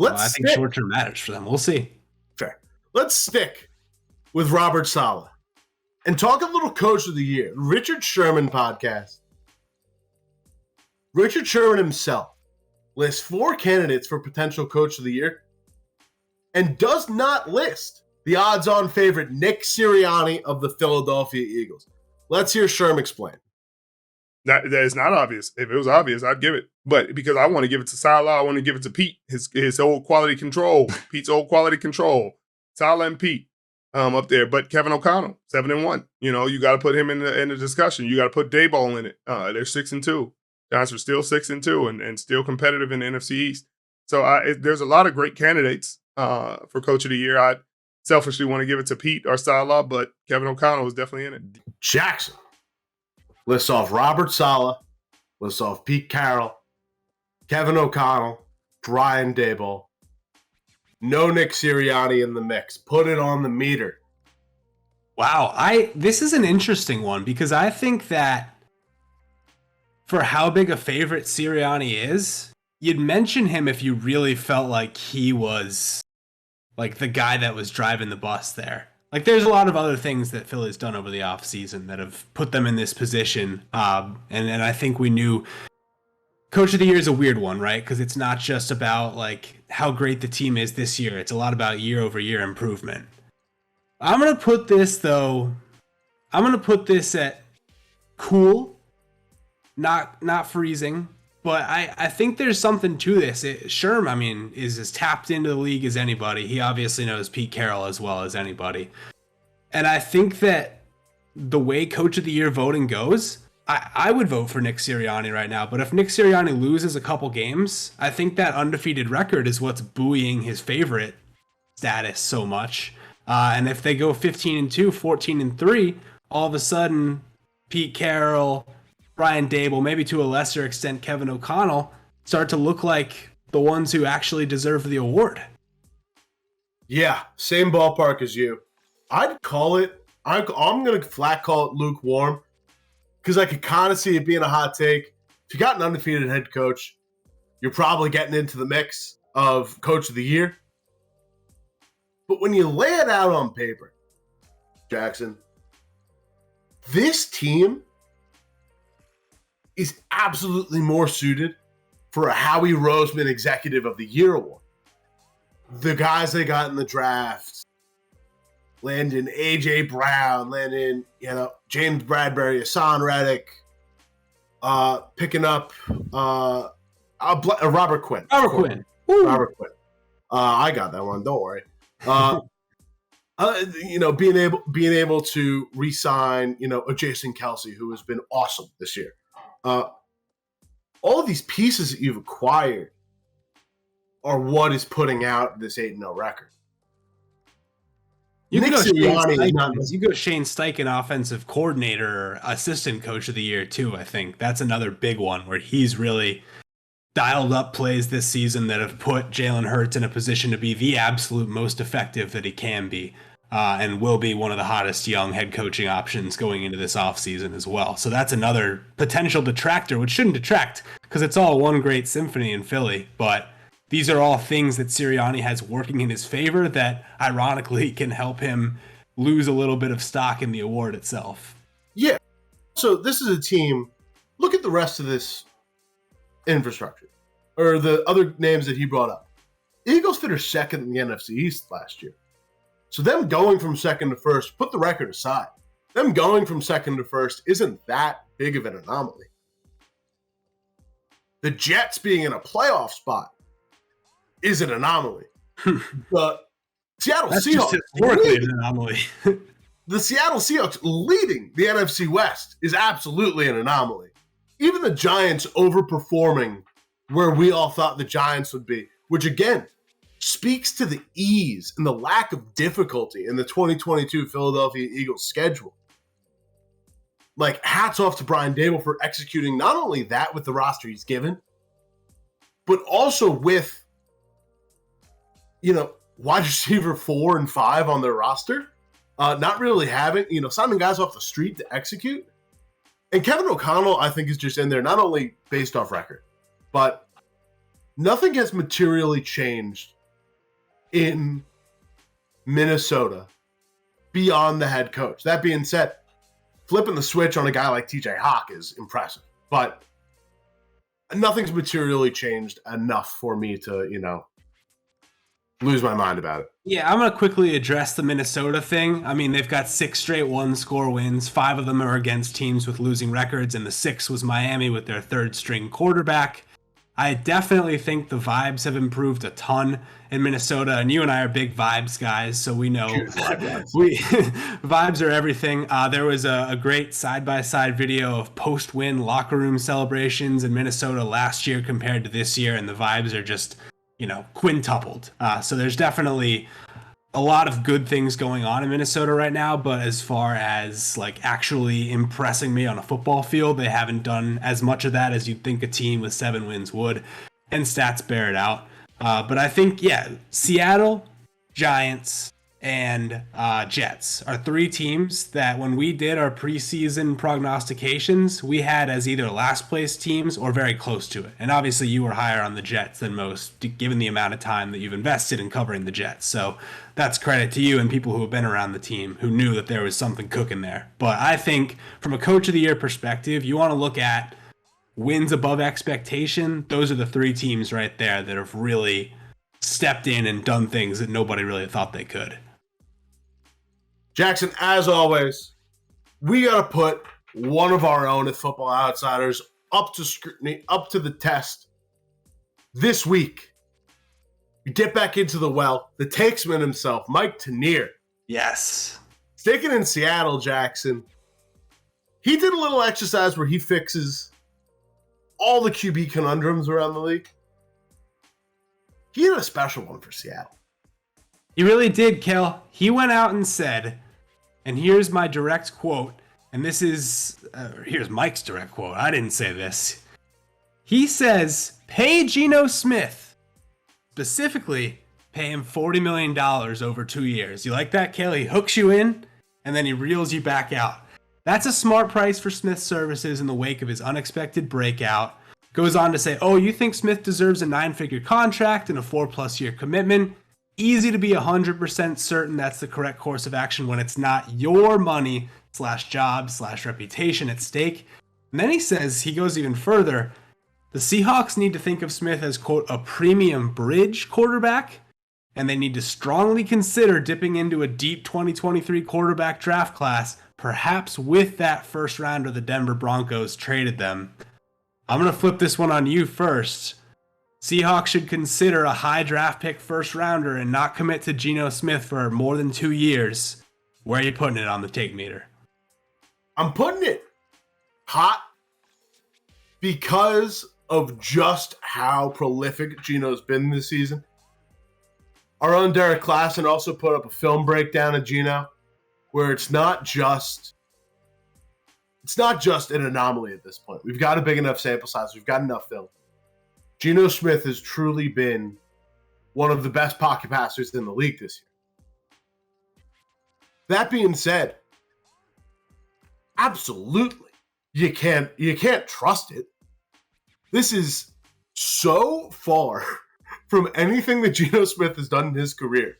I think short term matters for them. We'll see. Fair. Let's stick with Robert Saleh and talk a little Coach of the Year. Richard Sherman podcast. Richard Sherman himself lists 4 candidates for potential Coach of the Year and does not list the odds-on favorite Nick Sirianni of the Philadelphia Eagles. Let's hear Sherm explain. That is not obvious. If it was obvious, I'd give it. But because I want to give it to Saleh, I want to give it to Pete, his old quality control. Pete's old quality control. Saleh and Pete up there. But Kevin O'Connell, 7-1. You know, you got to put him in the discussion. You got to put Daboll in it. They're 6-2. Giants are still 6-2 and still competitive in the NFC East. So there's a lot of great candidates for Coach of the Year. I selfishly want to give it to Pete or Saleh, but Kevin O'Connell is definitely in it. Jackson lists off Robert Saleh, lists off Pete Carroll, Kevin O'Connell, Brian Daboll. No Nick Sirianni in the mix. Put it on the meter. Wow, this is an interesting one because I think that for how big a favorite Sirianni is, you'd mention him if you really felt like he was like the guy that was driving the bus there. Like there's a lot of other things that Philly's done over the offseason that have put them in this position. And I think we knew Coach of the Year is a weird one, right? Because it's not just about like how great the team is this year. It's a lot about year over year improvement. I'm going to put this at cool. Not freezing, But I think there's something to this. Sherm, I mean, is as tapped into the league as anybody. He obviously knows Pete Carroll as well as anybody. And I think that the way Coach of the Year voting goes, I would vote for Nick Sirianni right now. But if Nick Sirianni loses a couple games, I think that undefeated record is what's buoying his favorite status so much. And if they go 15-2, 14-3, all of a sudden, Pete Carroll, Brian Dable, maybe to a lesser extent Kevin O'Connell, start to look like the ones who actually deserve the award. Yeah, same ballpark as you. I'd call it, I'm going to flat call it lukewarm, because I could kind of see it being a hot take. If you got an undefeated head coach, you're probably getting into the mix of Coach of the Year. But when you lay it out on paper, Jackson, this team is absolutely more suited for a Howie Roseman Executive of the Year award. The guys they got in the draft, Landon A.J. Brown, Landon, James Bradbury, Hassan Reddick, picking up Robert Quinn. Robert Quinn. I got that one. Don't worry. Being able to re-sign, a Jason Kelsey, who has been awesome this year. All of these pieces that you've acquired are what is putting out this 8-0 record. You go Shane Steichen, offensive coordinator, assistant coach of the year too. I think that's another big one where he's really dialed up plays this season that have put Jalen Hurts in a position to be the absolute most effective that he can be, and will be one of the hottest young head coaching options going into this offseason as well. So that's another potential detractor, which shouldn't detract because it's all one great symphony in Philly, but these are all things that Sirianni has working in his favor that ironically can help him lose a little bit of stock in the award itself. Yeah. So this is a team. Look at the rest of this infrastructure or the other names that he brought up. Eagles finished second in the NFC East last year. So them going from second to first, put the record aside. Them going from second to first isn't that big of an anomaly. The Jets being in a playoff spot is an anomaly. The Seattle Seahawks historically an anomaly. The Seattle Seahawks leading the NFC West is absolutely an anomaly. Even the Giants overperforming where we all thought the Giants would be, which again speaks to the ease and the lack of difficulty in the 2022 Philadelphia Eagles schedule. Like, hats off to Brian Dable for executing not only that with the roster he's given, but also with wide receiver 4 and 5 on their roster, not really having, signing guys off the street to execute. And Kevin O'Connell, I think, is just in there, not only based off record, but nothing has materially changed in Minnesota beyond the head coach. That being said, flipping the switch on a guy like TJ Hawk is impressive, but nothing's materially changed enough for me to, lose my mind about it. Yeah, I'm going to quickly address the Minnesota thing. I mean, they've got 6 straight one-score wins. 5 of them are against teams with losing records, and the 6th was Miami with their third-string quarterback. I definitely think the vibes have improved a ton in Minnesota, and you and I are big vibes guys, so we know vibes are everything. There was a great side-by-side video of post-win locker room celebrations in Minnesota last year compared to this year, and the vibes are just quintupled. So there's definitely a lot of good things going on in Minnesota right now, but as far as actually impressing me on a football field, they haven't done as much of that as you'd think a team with 7 wins would, and stats bear it out. But I think, Seattle, Giants, and Jets are 3 teams that when we did our preseason prognostications, we had as either last place teams or very close to it. And obviously you were higher on the Jets than most, given the amount of time that you've invested in covering the Jets. So that's credit to you and people who have been around the team who knew that there was something cooking there. But I think from a coach of the year perspective, you want to look at wins above expectation. Those are the 3 teams right there that have really stepped in and done things that nobody really thought they could. Jackson, as always, we got to put one of our own at Football Outsiders up to scrutiny, up to the test this week. You get back into the well. The takesman himself, Mike Tanier. Yes. Sticking in Seattle, Jackson. He did a little exercise where he fixes all the QB conundrums around the league. He had a special one for Seattle. He really did, Cale. He went out and said, and here's my direct quote, and this is, here's Mike's direct quote. I didn't say this. He says, pay Geno Smith. Specifically, pay him $40 million over 2 years. You like that, Cale? He hooks you in, and then he reels you back out. That's a smart price for Smith's services in the wake of his unexpected breakout. Goes on to say, oh, you think Smith deserves a 9-figure contract and a 4+ year commitment? Easy to be 100% certain that's the correct course of action when it's not your money /job /reputation at stake. And then he says, he goes even further, the Seahawks need to think of Smith as, quote, a premium bridge quarterback, and they need to strongly consider dipping into a deep 2023 quarterback draft class, perhaps with that first rounder the Denver Broncos traded them. I'm going to flip this one on you first. Seahawks should consider a high draft pick first rounder and not commit to Geno Smith for more than 2 years. Where are you putting it on the take meter? I'm putting it hot because of just how prolific Geno's been this season. Our own Derek Klassen also put up a film breakdown of Geno where it's not just an anomaly at this point. We've got a big enough sample size. We've got enough film. Geno Smith has truly been one of the best pocket passers in the league this year. That being said, absolutely, you can't trust it. This is so far from anything that Geno Smith has done in his career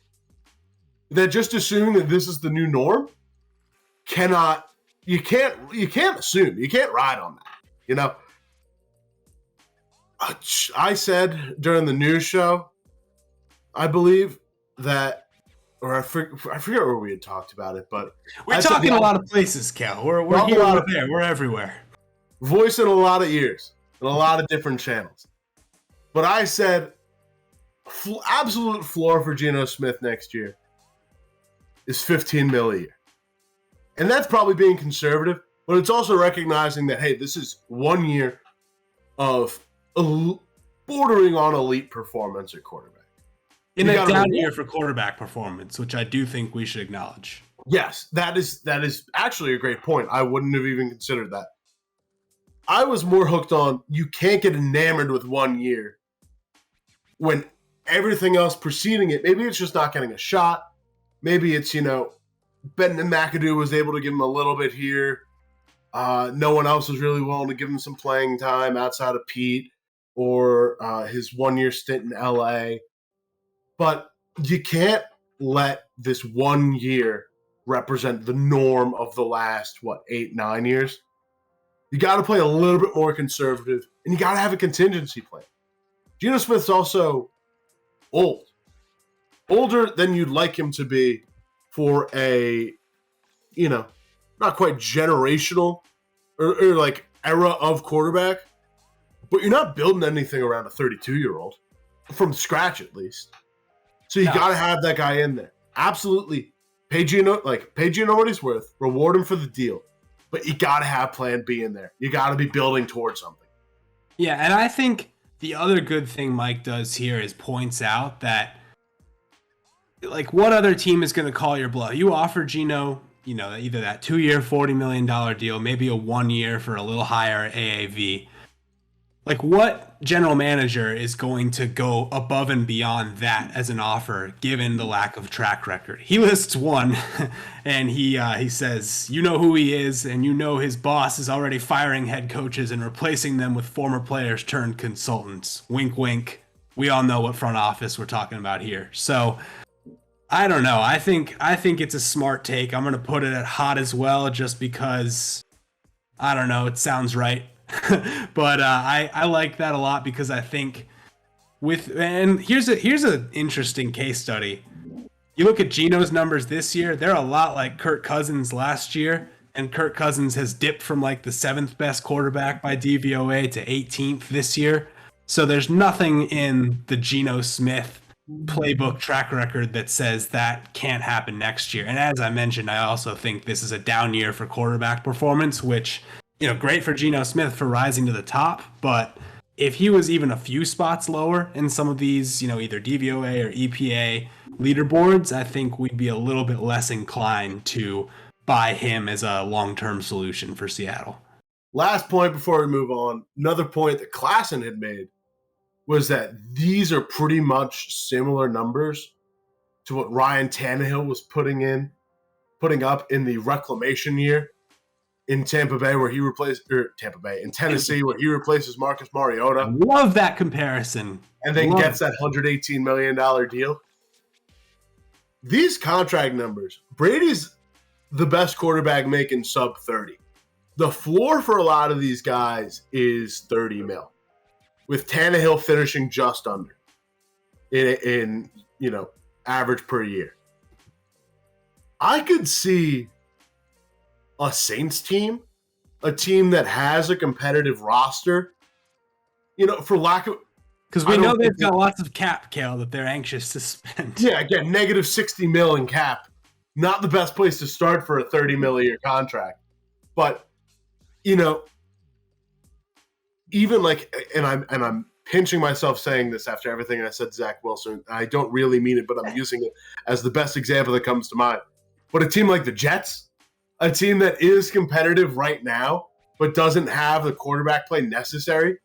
that just assuming that this is the new norm you can't assume. You can't ride on that. You know, I said during the news show, I believe that, or I forget where we had talked about it, but we're talking a lot of places, Cal. We're here, we're there, we're everywhere. Voice in a lot of ears, in a lot of different channels. But I said, absolute floor for Geno Smith next year is $15 million a year. And that's probably being conservative, but it's also recognizing that, hey, this is 1 year of bordering on elite performance at quarterback. In a down year for quarterback performance, which I do think we should acknowledge. Yes, that is actually a great point. I wouldn't have even considered that. I was more hooked on you can't get enamored with 1 year when everything else preceding it, maybe it's just not getting a shot. Maybe it's, Ben McAdoo was able to give him a little bit here. No one else was really willing to give him some playing time outside of Pete or his 1 year stint in LA. But you can't let this 1 year represent the norm of the last, 8-9 years. You got to play a little bit more conservative, and you got to have a contingency plan. Geno Smith's also old. Older than you'd like him to be for a, not quite generational or like era of quarterback, but you're not building anything around a 32-year-old from scratch, at least. So you got to have that guy in there. Absolutely. Pay Geno what he's worth. Reward him for the deal. But you got to have plan B in there. You got to be building towards something. Yeah, and I think the other good thing Mike does here is points out that, what other team is going to call your bluff? You offer Geno, either that 2 year, $40 million deal, maybe a 1 year for a little higher AAV. What general manager is going to go above and beyond that as an offer, given the lack of track record? He lists one, and he says, who he is, and his boss is already firing head coaches and replacing them with former players turned consultants. Wink, wink. We all know what front office we're talking about here. So, I don't know. I think it's a smart take. I'm going to put it at hot as well, just because, I don't know, it sounds right. But I like that a lot because I think and here's an interesting case study. You look at Geno's numbers this year, they're a lot like Kirk Cousins last year, and Kirk Cousins has dipped from like the 7th best quarterback by DVOA to 18th this year. So there's nothing in the Geno Smith playbook track record that says that can't happen next year. And as I mentioned, I also think this is a down year for quarterback performance, which, great for Geno Smith for rising to the top, but if he was even a few spots lower in some of these, either DVOA or EPA leaderboards, I think we'd be a little bit less inclined to buy him as a long-term solution for Seattle. Last point before we move on, another point that Klassen had made was that these are pretty much similar numbers to what Ryan Tannehill was putting up in the reclamation year in Tampa Bay, where he replaced in Tennessee, where he replaces Marcus Mariota. I love that comparison. And then gets that $118 million deal. These contract numbers, Brady's the best quarterback making sub 30. The floor for a lot of these guys is 30 mil, with Tannehill finishing just under in average per year. I could see a Saints team, a team that has a competitive roster, for lack of... Because we know they've got lots of cap, Cale, that they're anxious to spend. Yeah, again, negative 60 mil in cap. Not the best place to start for a 30 mil a year contract. But, even like, and I'm pinching myself saying this after everything I said, Zach Wilson. I don't really mean it, but I'm using it as the best example that comes to mind. But a team like the Jets, a team that is competitive right now, but doesn't have the quarterback play necessary.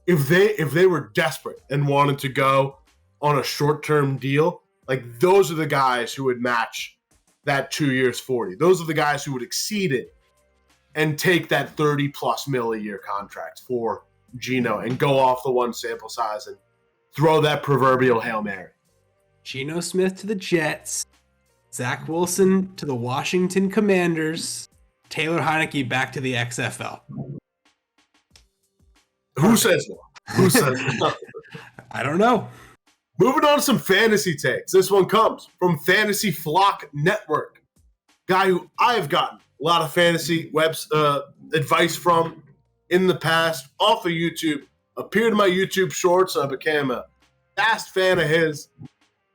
If they were desperate and wanted to go on a short-term deal, like those are the guys who would match that 2 years 40. Those are the guys who would exceed it and take that 30+ mil a year contract for Geno and go off the one sample size and throw that proverbial Hail Mary. Geno Smith to the Jets, Zach Wilson to the Washington Commanders, Taylor Heineke back to the XFL. Who says that? Who says that? I don't know. Moving on to some fantasy takes. This one comes from Fantasy Flock Network. Guy who I've gotten a lot of fantasy advice from in the past off of YouTube. Appeared in my YouTube shorts. I became a fast fan of his.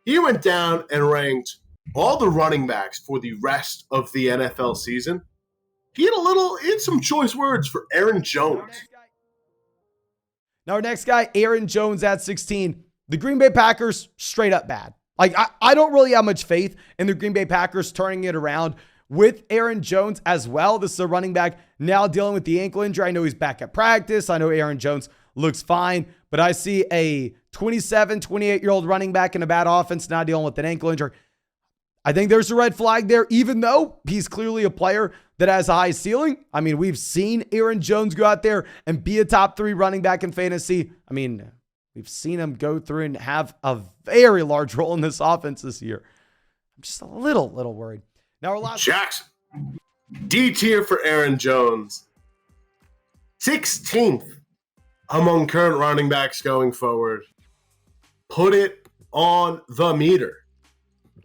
He went down and ranked all the running backs for the rest of the NFL season. He had some choice words for Aaron Jones. Now our next guy, Aaron Jones at 16. The Green Bay Packers, straight up bad. Like, I don't really have much faith in the Green Bay Packers turning it around with Aaron Jones as well. This is a running back now dealing with the ankle injury. I know he's back at practice. I know Aaron Jones looks fine, but I see a 27, 28-year-old running back in a bad offense now dealing with an ankle injury. I think there's a red flag there, even though he's clearly a player that has a high ceiling. I mean, we've seen Aaron Jones go out there and be a top 3 running back in fantasy. I mean, we've seen him go through and have a very large role in this offense this year. I'm just a little worried. Now our last Jackson. D tier for Aaron Jones. 16th among current running backs going forward. Put it on the meter.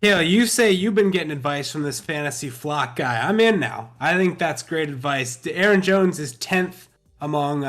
Yeah, you say you've been getting advice from this Fantasy Flock guy. I'm in now. I think that's great advice. Aaron Jones is 10th among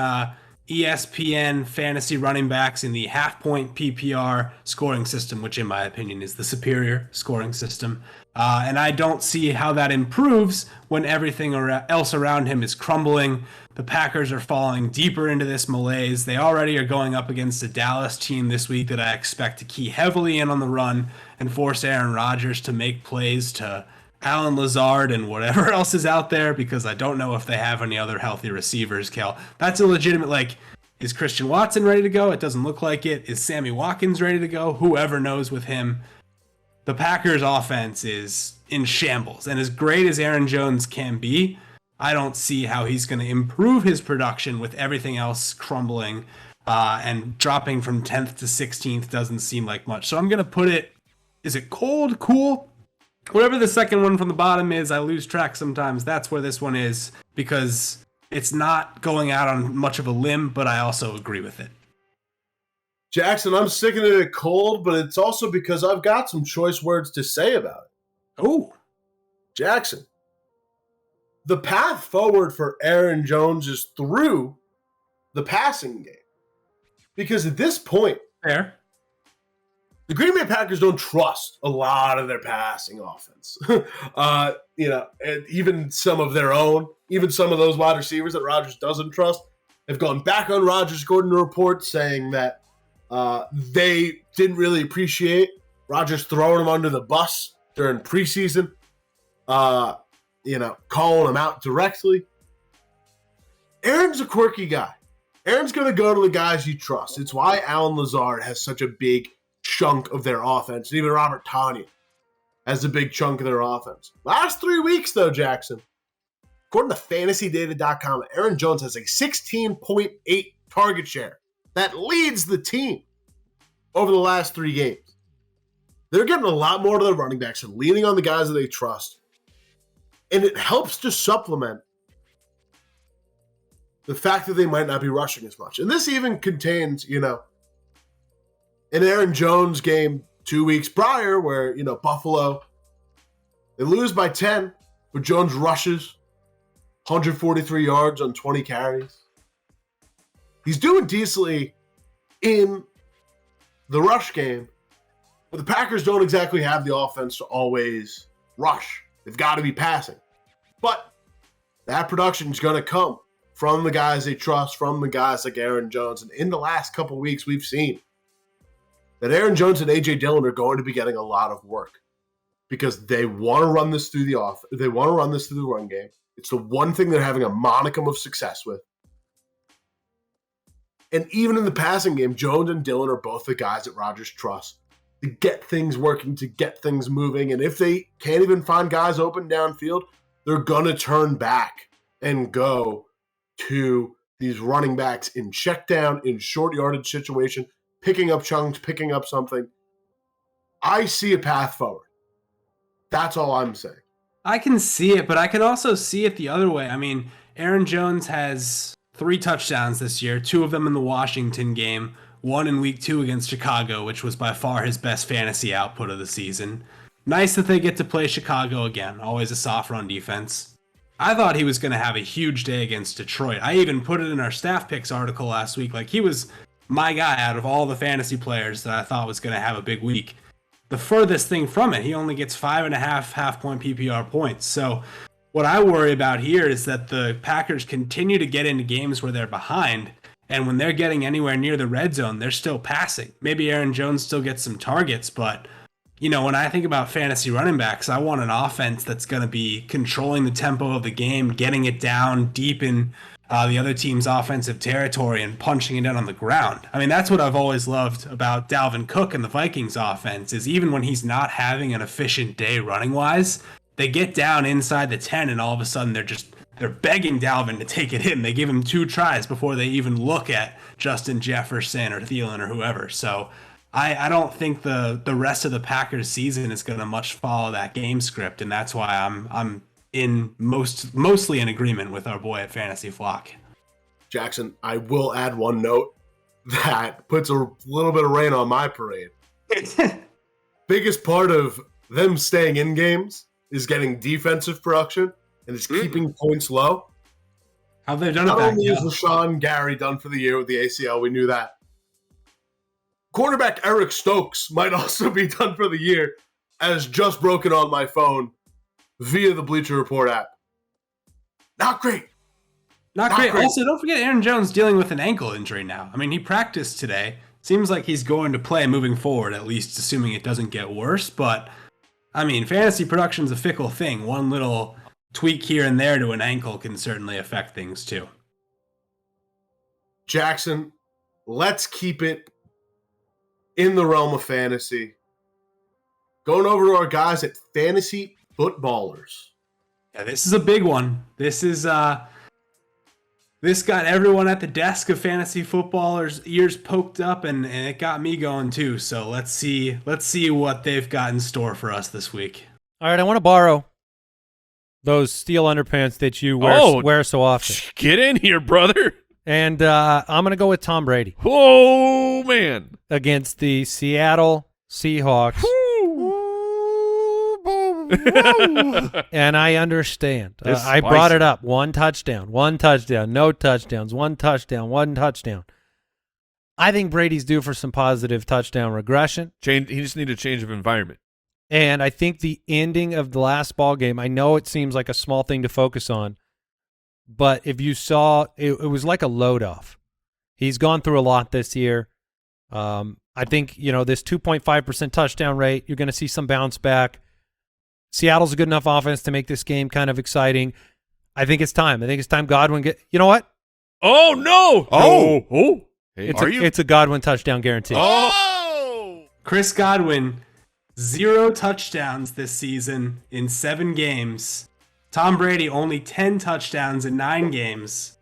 ESPN fantasy running backs in the half-point PPR scoring system, which in my opinion is the superior scoring system. And I don't see how that improves when everything else around him is crumbling. The Packers are falling deeper into this malaise. They already are going up against a Dallas team this week that I expect to key heavily in on the run and force Aaron Rodgers to make plays to Allen Lazard and whatever else is out there, because I don't know if they have any other healthy receivers, Kel. That's a legitimate, is Christian Watson ready to go? It doesn't look like it. Is Sammy Watkins ready to go? Whoever knows with him. The Packers offense is in shambles, and as great as Aaron Jones can be, I don't see how he's going to improve his production with everything else crumbling, and dropping from 10th to 16th doesn't seem like much. So I'm going to put it, is it cold, cool? Whatever the second one from the bottom is, I lose track sometimes. That's where this one is, because it's not going out on much of a limb, but I also agree with it. Jackson, I'm sticking it at cold, but it's also because I've got some choice words to say about it. Oh. Jackson, the path forward for Aaron Jones is through the passing game. Because at this point, Fair. the Green Bay Packers don't trust a lot of their passing offense. And even some of their own, even some of those wide receivers that Rodgers doesn't trust, have gone back on Rodgers' according to reports saying that they didn't really appreciate Rodgers throwing him under the bus during preseason, calling him out directly. Aaron's a quirky guy. Aaron's going to go to the guys he trusts. It's why Alan Lazard has such a big chunk of their offense. And even Robert Tanier has a big chunk of their offense. Last 3 weeks, though, Jackson, according to fantasydata.com, Aaron Jones has a 16.8 target share. That leads the team over the last 3 games. They're getting a lot more to their running backs and leaning on the guys that they trust. And it helps to supplement the fact that they might not be rushing as much. And this even contains, an Aaron Jones game 2 weeks prior where, Buffalo, they lose by 10, but Jones rushes 143 yards on 20 carries. He's doing decently in the rush game, but the Packers don't exactly have the offense to always rush. They've got to be passing. But that production is going to come from the guys they trust, from the guys like Aaron Jones. And in the last couple of weeks, we've seen that Aaron Jones and A.J. Dillon are going to be getting a lot of work because they want to run this through they want to run this through the run game. It's the one thing they're having a monicum of success with. And even in the passing game, Jones and Dillon are both the guys that Rodgers trusts to get things working, to get things moving. And if they can't even find guys open downfield, they're going to turn back and go to these running backs in check down, in short yardage situation, picking up chunks, picking up something. I see a path forward. That's all I'm saying. I can see it, but I can also see it the other way. I mean, Aaron Jones has 3 touchdowns this year, 2 of them in the Washington game, 1 in week 2 against Chicago, which was by far his best fantasy output of the season. Nice that they get to play Chicago again, always a soft run defense. I thought he was going to have a huge day against Detroit. I even put it in our staff picks article last week. Like, he was my guy out of all the fantasy players that I thought was going to have a big week. The furthest thing from it, he only gets 5.5 half-point PPR points. So what I worry about here is that the Packers continue to get into games where they're behind, and when they're getting anywhere near the red zone, they're still passing. Maybe Aaron Jones still gets some targets, but when I think about fantasy running backs, I want an offense that's going to be controlling the tempo of the game, getting it down deep in the other team's offensive territory and punching it in on the ground. I mean, that's what I've always loved about Dalvin Cook and the Vikings offense is even when he's not having an efficient day running-wise, they get down inside the 10 and all of a sudden they're begging Dalvin to take it in. They give him 2 tries before they even look at Justin Jefferson or Thielen or whoever. So I don't think the rest of the Packers season is going to much follow that game script, and that's why I'm mostly in agreement with our boy at Fantasy Flock. Jackson, I will add one note that puts a little bit of rain on my parade. Biggest part of them staying in games is getting defensive production and is keeping points low. How they've done it Not back only is Rashawn Gary done for the year with the ACL, we knew that. Quarterback Eric Stokes might also be done for the year, as just broken on my phone via the Bleacher Report app. Not great. Not great. Also, don't forget Aaron Jones dealing with an ankle injury now. I mean, he practiced today. Seems like he's going to play moving forward, at least assuming it doesn't get worse. But, I mean, fantasy production's a fickle thing. One little tweak here and there to an ankle can certainly affect things too. Jackson, let's keep it in the realm of fantasy. Going over to our guys at Fantasy Footballers. Yeah, this is a big one. This got everyone at the desk of Fantasy Footballers' ears poked up, and it got me going too. So let's see what they've got in store for us this week. All right, I want to borrow those steel underpants that you wear so often. Get in here, brother. And I'm going to go with Tom Brady. Oh, man. Against the Seattle Seahawks. And I understand. It's I brought spicy. it up. One touchdown, no touchdowns, one touchdown. I think Brady's due for some positive touchdown regression. He just need a change of environment. And I think the ending of the last ball game, I know it seems like a small thing to focus on, but if you saw, it was like a load off. He's gone through a lot this year. I think, this 2.5% touchdown rate, you're going to see some bounce back. Seattle's a good enough offense to make this game kind of exciting. I think it's time. Godwin you know what? Oh, no. Oh. Hey, It's a Godwin touchdown guarantee. Oh. Chris Godwin, 0 touchdowns this season in 7 games. Tom Brady, only 10 touchdowns in 9 games.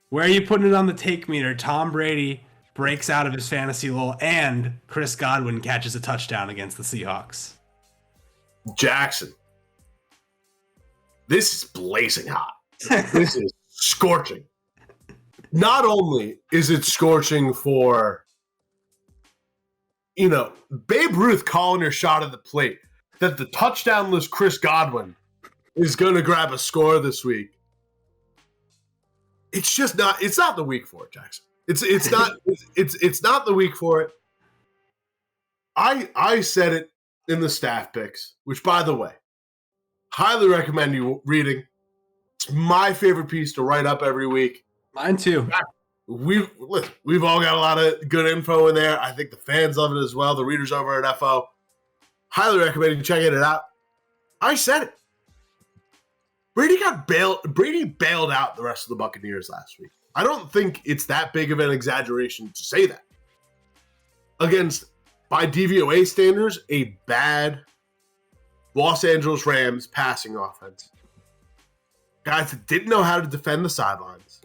Where are you putting it on the take meter? Tom Brady breaks out of his fantasy lull, and Chris Godwin catches a touchdown against the Seahawks. Jackson, this is blazing hot. This is scorching. Not only is it scorching for, Babe Ruth calling her shot at the plate, that the touchdownless Chris Godwin is going to grab a score this week. It's just not. It's not the week for it, Jackson. It's not. It's not the week for it. I said it in the staff picks, which, by the way, highly recommend you reading. It's my favorite piece to write up every week. Mine too. We've all got a lot of good info in there. I think the fans love it as well. The readers over at FO. Highly recommend you checking it out. I said it. Brady bailed out the rest of the Buccaneers last week. I don't think it's that big of an exaggeration to say that. Against, by DVOA standards, a bad Los Angeles Rams passing offense. Guys that didn't know how to defend the sidelines.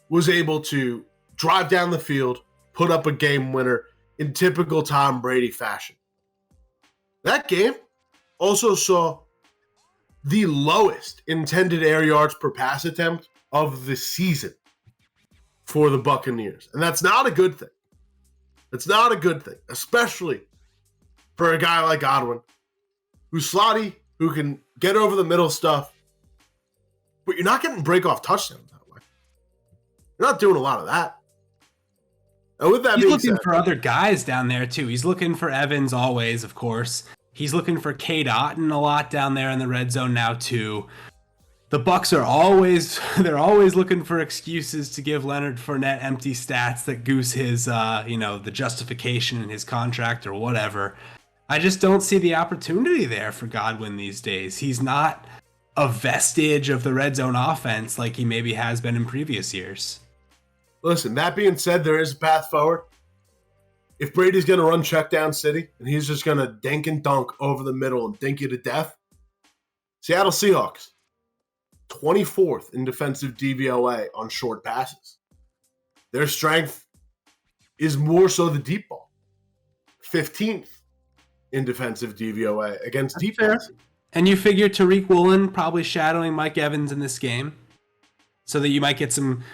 Was able to drive down the field, put up a game winner in typical Tom Brady fashion. That game also saw the lowest intended air yards per pass attempt of the season for the Buccaneers. And that's not a good thing. It's not a good thing, especially for a guy like Godwin, who's slotty, who can get over the middle stuff, but you're not getting break-off touchdowns that way. You're not doing a lot of that. And with that He's being looking said, for other guys down there, too. He's looking for Evans always, of course. He's looking for Cade Otton a lot down there in the red zone now, too. The Bucs are always looking for excuses to give Leonard Fournette empty stats that goose his the justification in his contract or whatever. I just don't see the opportunity there for Godwin these days. He's not a vestige of the red zone offense like he maybe has been in previous years. listen, that being said, there is a path forward. If Brady's going to run check down city and he's just going to dink and dunk over the middle and dink you to death, Seattle Seahawks, 24th in defensive DVOA on short passes. Their strength is more so the deep ball. 15th in defensive DVOA against deep passes. And you figure Tariq Woolen probably shadowing Mike Evans in this game so that you might get some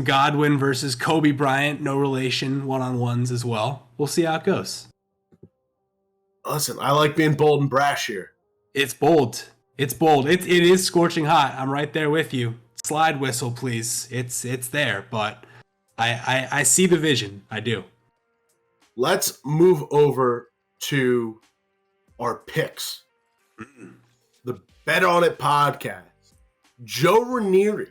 Godwin versus Kobe Bryant, no relation, one-on-ones as well. We'll see how it goes. Listen, I like being bold and brash here. It's bold. It's bold. It is scorching hot. I'm right there with you. Slide whistle, please. It's there, but I see the vision. I do. Let's move over to our picks. The Bet On It podcast. Joe Raineri.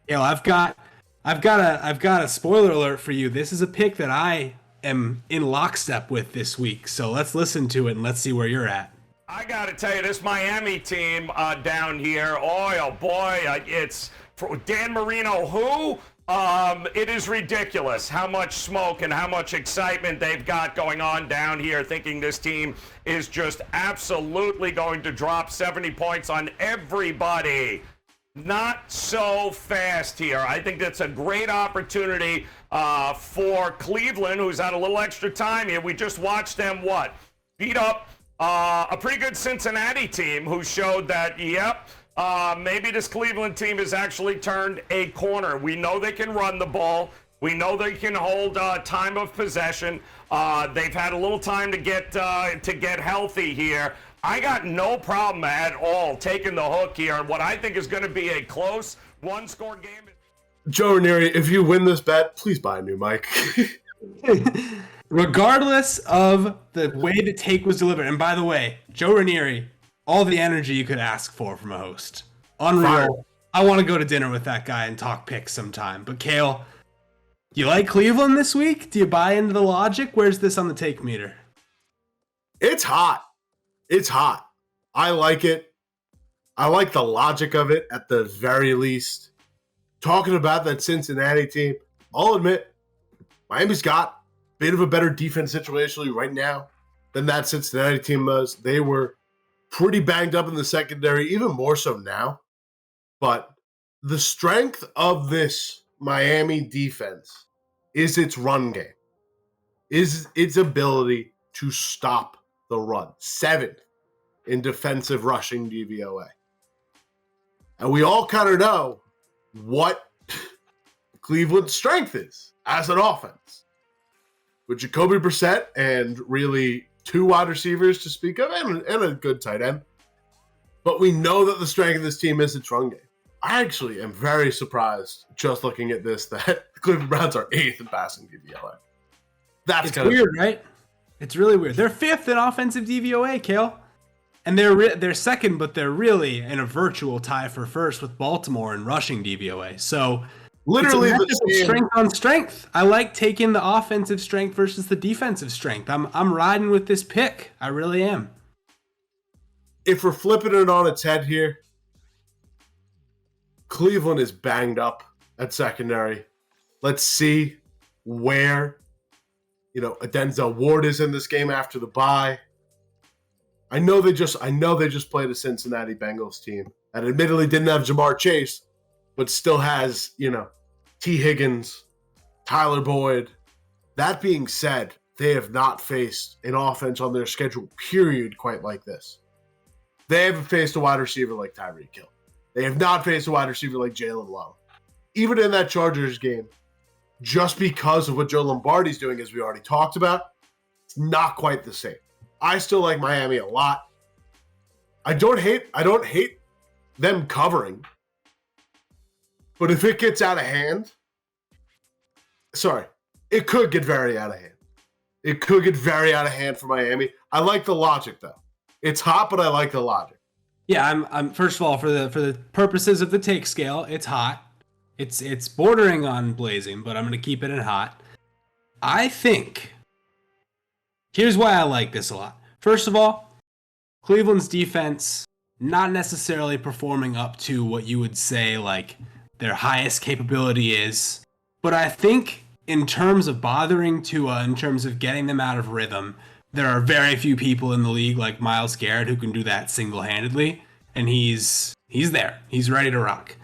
You know, I've got a spoiler alert for you. This is a pick that I am in lockstep with this week. So let's listen to it and let's see where you're at. I got to tell you, this Miami team down here, oh boy, it's for Dan Marino, who? It is ridiculous how much smoke and how much excitement they've got going on down here, thinking this team is just absolutely going to drop 70 points on everybody. Not so fast here. I think that's a great opportunity for Cleveland, who's had a little extra time here. We just watched them, beat up a pretty good Cincinnati team who showed that, maybe this Cleveland team has actually turned a corner. We know they can run the ball. We know they can hold time of possession. They've had a little time to get healthy here. I got no problem at all taking the hook here on what I think is going to be a close one-score game. Joe Raineri, if you win this bet, please buy a new mic. Regardless of the way the take was delivered, and by the way, Joe Raineri, all the energy you could ask for from a host. Unreal. Fire. I want to go to dinner with that guy and talk picks sometime. But Cale, you like Cleveland this week? Do you buy into the logic? Where's this on the take meter? It's hot. It's hot. I like it. I like the logic of it at the very least. Talking about that Cincinnati team, I'll admit, Miami's got a bit of a better defense situationally right now than that Cincinnati team was. They were pretty banged up in the secondary, even more so now. But the strength of this Miami defense is its run game, is its ability to stop the run. 7th in defensive rushing DVOA. And we all kind of know what Cleveland's strength is as an offense. With Jacoby Brissett and really 2 wide receivers to speak of and a good tight end. But we know that the strength of this team is its run game. I actually am very surprised, just looking at this, that the Cleveland Browns are 8th in passing DVOA. That's weird, right? It's really weird. They're 5th in offensive DVOA, Cale. And they're second, but they're really in a virtual tie for first with Baltimore in rushing DVOA. So literally it's strength on strength. I like taking the offensive strength versus the defensive strength. I'm riding with this pick. I really am. If we're flipping it on its head here, Cleveland is banged up at secondary. Let's see where, a Denzel Ward is in this game after the bye. I know they just played a Cincinnati Bengals team that admittedly didn't have Jamar Chase, but still has, T. Higgins, Tyler Boyd. That being said, they have not faced an offense on their schedule, period, quite like this. They haven't faced a wide receiver like Tyreek Hill. They have not faced a wide receiver like Jalen Lull. Even in that Chargers game, just because of what Joe Lombardi's doing, as we already talked about, it's not quite the same. I still like Miami a lot. I don't hate them covering. But if it gets out of hand, it could get very out of hand. It could get very out of hand for Miami. I like the logic though. It's hot, but I like the logic. Yeah, I'm first of all, for the purposes of the take scale, it's hot. It's bordering on blazing, but I'm going to keep it in hot. I think here's why I like this a lot. First of all, Cleveland's defense not necessarily performing up to what you would say like their highest capability is, but I think in terms of bothering Tua, in terms of getting them out of rhythm, there are very few people in the league like Myles Garrett who can do that single-handedly, and he's there. He's ready to rock.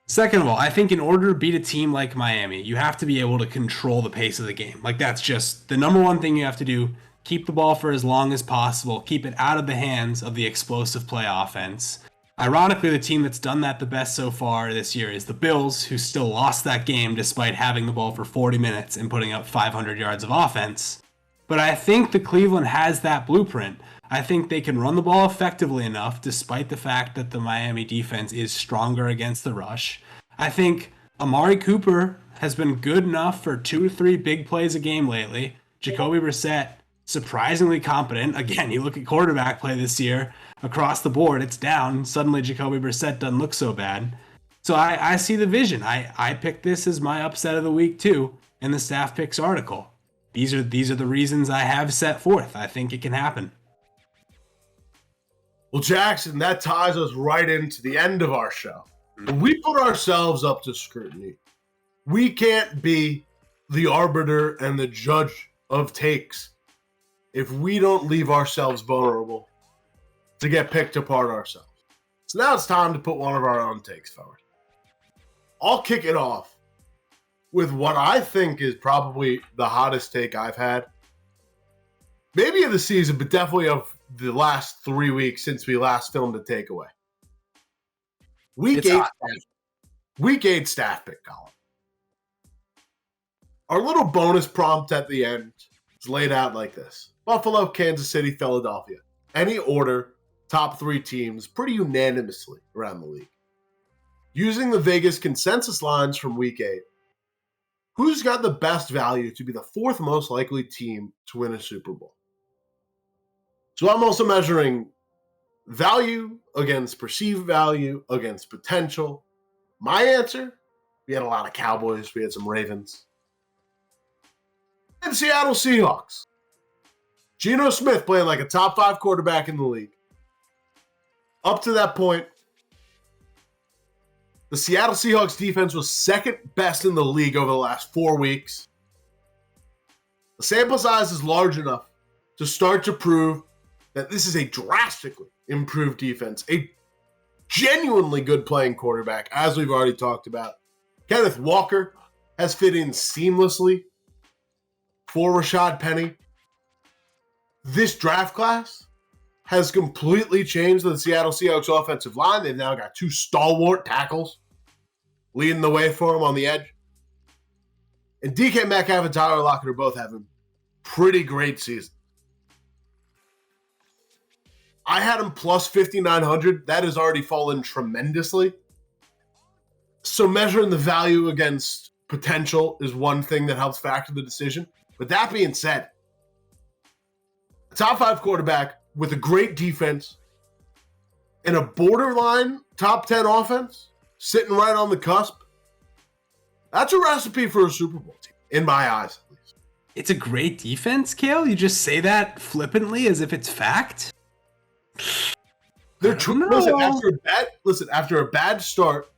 Second of all, I think in order to beat a team like Miami, you have to be able to control the pace of the game. Like, that's just the number one thing you have to do. Keep the ball for as long as possible. Keep it out of the hands of the explosive play offense. Ironically, the team that's done that the best so far this year is the Bills, who still lost that game despite having the ball for 40 minutes and putting up 500 yards of offense. But I think the Cleveland has that blueprint. I think they can run the ball effectively enough, despite the fact that the Miami defense is stronger against the rush. I think Amari Cooper has been good enough for 2 or 3 big plays a game lately. Jacoby Brissett, surprisingly competent. Again, you look at quarterback play this year, across the board, it's down. Suddenly, Jacoby Brissett doesn't look so bad. So I see the vision. I picked this as my upset of the week, too, in the Staff Picks article. These are the reasons I have set forth. I think it can happen. Well, Jackson, that ties us right into the end of our show. We put ourselves up to scrutiny. We can't be the arbiter and the judge of takes if we don't leave ourselves vulnerable to get picked apart ourselves. So now it's time to put one of our own takes forward. I'll kick it off with what I think is probably the hottest take I've had. Maybe of the season, but definitely of the last 3 weeks since we last filmed a takeaway. Week 8 staff pick column. Our little bonus prompt at the end is laid out like this. Buffalo, Kansas City, Philadelphia. Any order, top 3 teams pretty unanimously around the league. Using the Vegas consensus lines from week 8, who's got the best value to be the 4th most likely team to win a Super Bowl? So I'm also measuring value against perceived value against potential. My answer, we had a lot of Cowboys, we had some Ravens. And Seattle Seahawks. Geno Smith playing like a top 5 quarterback in the league. Up to that point, the Seattle Seahawks defense was 2nd best in the league over the last 4 weeks. The sample size is large enough to start to prove that this is a drastically improved defense, a genuinely good playing quarterback, as we've already talked about. Kenneth Walker has fit in seamlessly for Rashad Penny. This draft class has completely changed the Seattle Seahawks offensive line. They've now got 2 stalwart tackles leading the way for them on the edge. And DK Metcalf and Tyler Lockett are both having pretty great seasons. I had him plus 5,900. That has already fallen tremendously. So measuring the value against potential is one thing that helps factor the decision. But that being said, a top 5 quarterback with a great defense and a borderline top 10 offense sitting right on the cusp, that's a recipe for a Super Bowl team, in my eyes at least. It's a great defense, Cale? You just say that flippantly as if it's fact? They're after a bad start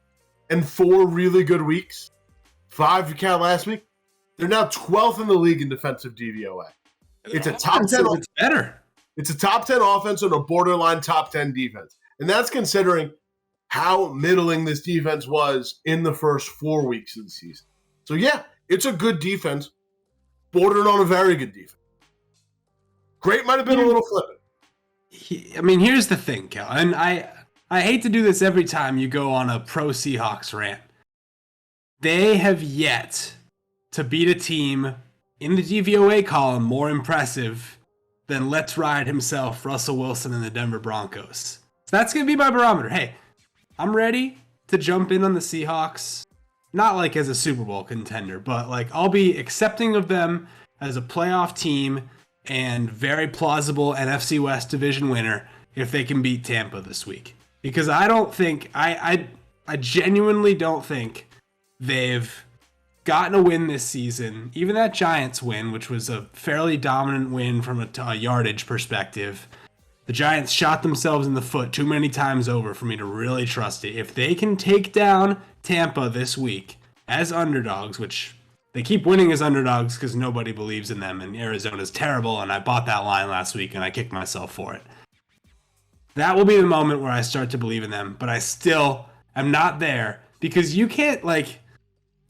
and 4 really good weeks, 5 to count last week, they're now 12th in the league in defensive DVOA. It's a top 10. It's better. It's a top 10 offense and a borderline top 10 defense. And that's considering how middling this defense was in the first 4 weeks of the season. So yeah, it's a good defense, bordering on a very good defense. Great might have been a little flippant. I mean, here's the thing, Cal, and I hate to do this every time you go on a pro Seahawks rant. They have yet to beat a team in the DVOA column more impressive than Let's Ride himself, Russell Wilson, and the Denver Broncos. So that's going to be my barometer. Hey, I'm ready to jump in on the Seahawks, not like as a Super Bowl contender, but like I'll be accepting of them as a playoff team and very plausible NFC West division winner if they can beat Tampa this week. Because I don't think, I genuinely don't think they've gotten a win this season. Even that Giants win, which was a fairly dominant win from a yardage perspective, the Giants shot themselves in the foot too many times over for me to really trust it. If they can take down Tampa this week as underdogs, which they keep winning as underdogs because nobody believes in them, and Arizona's terrible, and I bought that line last week, and I kicked myself for it. That will be the moment where I start to believe in them, but I still am not there, because you can't, like,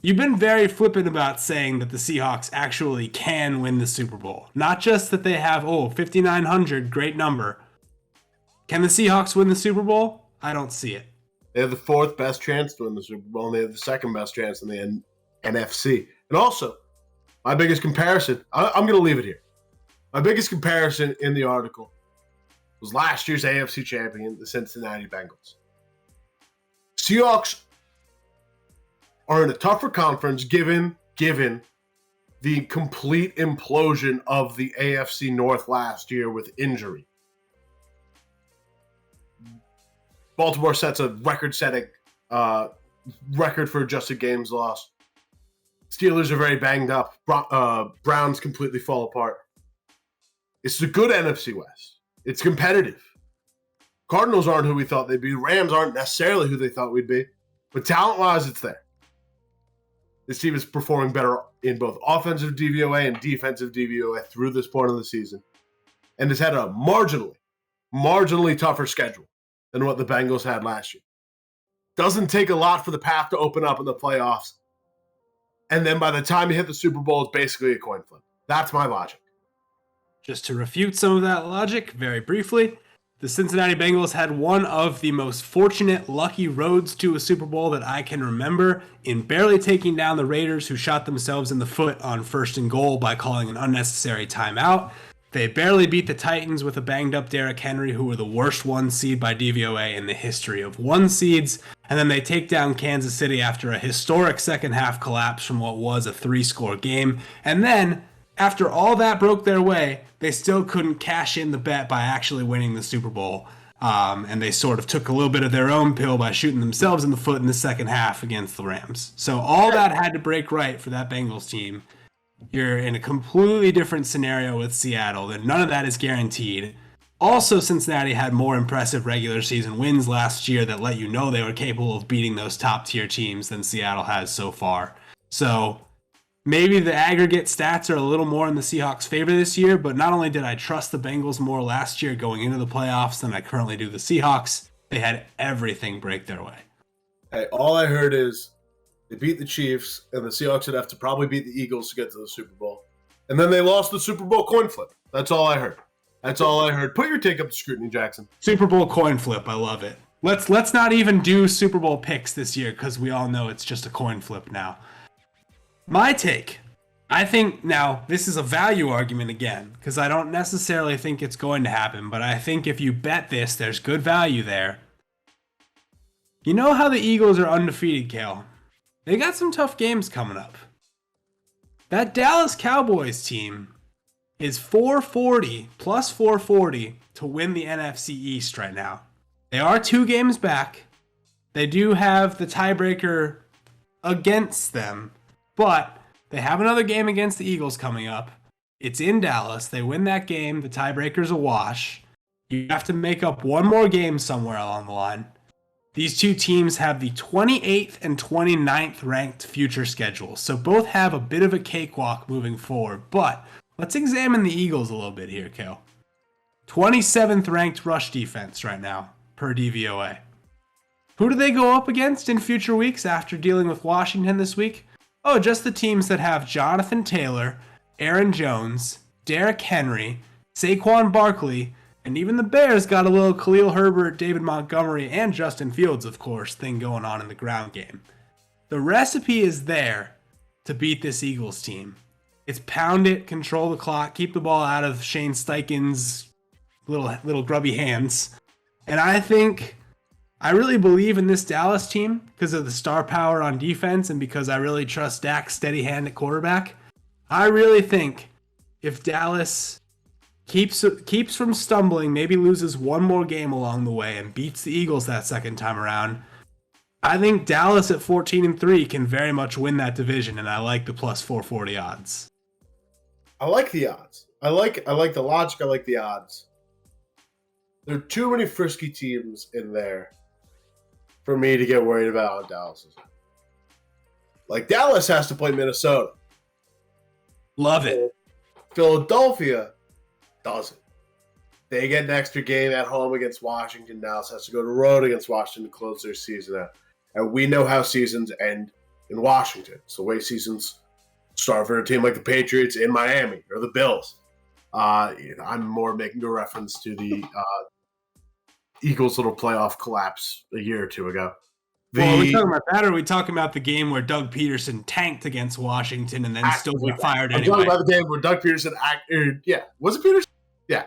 you've been very flippant about saying that the Seahawks actually can win the Super Bowl. Not just that they have, 5,900, great number. Can the Seahawks win the Super Bowl? I don't see it. They have the 4th best chance to win the Super Bowl, and they have the 2nd best chance in the NFC. And also, my biggest comparison, I'm going to leave it here. My biggest comparison in the article was last year's AFC champion, the Cincinnati Bengals. Seahawks are in a tougher conference given the complete implosion of the AFC North last year with injury. Baltimore sets a record-setting record for adjusted games lost. Steelers are very banged up. Browns completely fall apart. It's a good NFC West. It's competitive. Cardinals aren't who we thought they'd be. Rams aren't necessarily who they thought we'd be. But talent-wise, it's there. This team is performing better in both offensive DVOA and defensive DVOA through this point of the season. And has had a marginally tougher schedule than what the Bengals had last year. Doesn't take a lot for the path to open up in the playoffs. And then by the time you hit the Super Bowl, it's basically a coin flip. That's my logic. Just to refute some of that logic, very briefly, The Cincinnati Bengals had one of the most fortunate, lucky roads to a Super Bowl that I can remember in barely taking down the Raiders, who shot themselves in the foot on 1st and goal by calling an unnecessary timeout. They barely beat the Titans with a banged-up Derrick Henry, who were the worst 1 seed by DVOA in the history of 1 seeds. And then they take down Kansas City after a historic second-half collapse from what was a 3-score game. And then, after all that broke their way, they still couldn't cash in the bet by actually winning the Super Bowl. And they sort of took a little bit of their own pill by shooting themselves in the foot in the second half against the Rams. So all that had to break right for that Bengals team. You're in a completely different scenario with Seattle, and none of that is guaranteed. Also, Cincinnati had more impressive regular season wins last year that let you know they were capable of beating those top-tier teams than Seattle has so far. So maybe the aggregate stats are a little more in the Seahawks' favor this year, but not only did I trust the Bengals more last year going into the playoffs than I currently do the Seahawks, they had everything break their way. Hey, all I heard is they beat the Chiefs, and the Seahawks would have to probably beat the Eagles to get to the Super Bowl. And then they lost the Super Bowl coin flip. That's all I heard. That's all I heard. Put your take up to scrutiny, Jackson. Super Bowl coin flip. I love it. Let's not even do Super Bowl picks this year because we all know it's just a coin flip now. My take. I think now this is a value argument again because I don't necessarily think it's going to happen, but I think if you bet this, there's good value there. You know how the Eagles are undefeated, Cale? They got some tough games coming up. That Dallas Cowboys team is 440 plus 440 to win the NFC East right now. They are 2 games back. They do have the tiebreaker against them, but they have another game against the Eagles coming up. It's in Dallas. They win that game. The tiebreaker's a wash. You have to make up one more game somewhere along the line. These 2 teams have the 28th and 29th ranked future schedules, so both have a bit of a cakewalk moving forward. But let's examine the Eagles a little bit here, Cale. 27th ranked rush defense right now, per DVOA. Who do they go up against in future weeks after dealing with Washington this week? Oh, just the teams that have Jonathan Taylor, Aaron Jones, Derrick Henry, Saquon Barkley, and even the Bears got a little Khalil Herbert, David Montgomery, and Justin Fields, of course, thing going on in the ground game. The recipe is there to beat this Eagles team. It's pound it, control the clock, keep the ball out of Shane Steichen's little grubby hands. And I really believe in this Dallas team because of the star power on defense and because I really trust Dak's steady hand at quarterback. I really think if Dallas keeps from stumbling, maybe loses one more game along the way and beats the Eagles that second time around, I think Dallas at 14-3 can very much win that division, and I like the plus 440 odds. I like the odds. I like the logic. I like the odds. There are too many frisky teams in there for me to get worried about on Dallas's. Like, Dallas has to play Minnesota. Love it. Philadelphia doesn't. They get an extra game at home against Washington. Dallas has to go to the road against Washington to close their season out. And we know how seasons end in Washington. It's the way seasons start for a team like the Patriots in Miami or the Bills. I'm more making a reference to the Eagles' little playoff collapse a year or two ago. Are we talking about that, or are we talking about the game where Doug Peterson tanked against Washington and then still got fired anyway? I'm talking about the game where Doug Peterson was it Peterson? Yeah.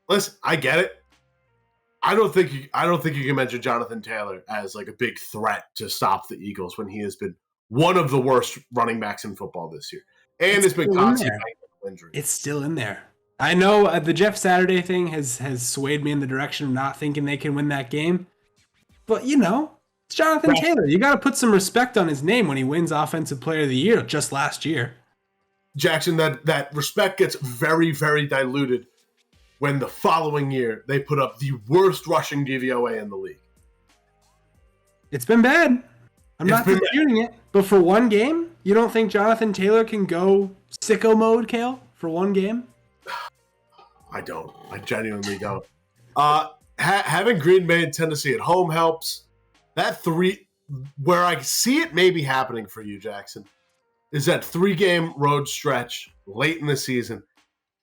Listen, I get it. I don't think you can mention Jonathan Taylor as like a big threat to stop the Eagles when he has been one of the worst running backs in football this year, and has been constantly injured. It's still in there. I know the Jeff Saturday thing has swayed me in the direction of not thinking they can win that game. But, it's Jonathan Taylor. You got to put some respect on his name when he wins Offensive Player of the Year just last year. Jackson, that respect gets very, very diluted when the following year they put up the worst rushing DVOA in the league. It's been bad. I'm not disputing it. But for one game, you don't think Jonathan Taylor can go sicko mode, Cale, for one game? I don't. I genuinely don't. Having Green Bay and Tennessee at home helps. That where I see it maybe happening for you, Jackson, is that 3-game road stretch late in the season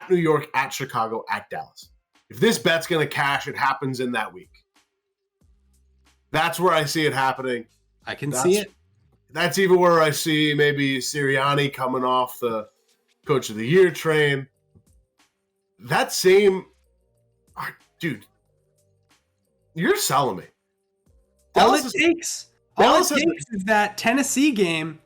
New York, at Chicago, at Dallas. If this bet's going to cash, it happens in that week. That's where I see it happening. I can see it. That's even where I see maybe Sirianni coming off the Coach of the Year train. That same, dude, you're selling me. All it takes is that Tennessee game.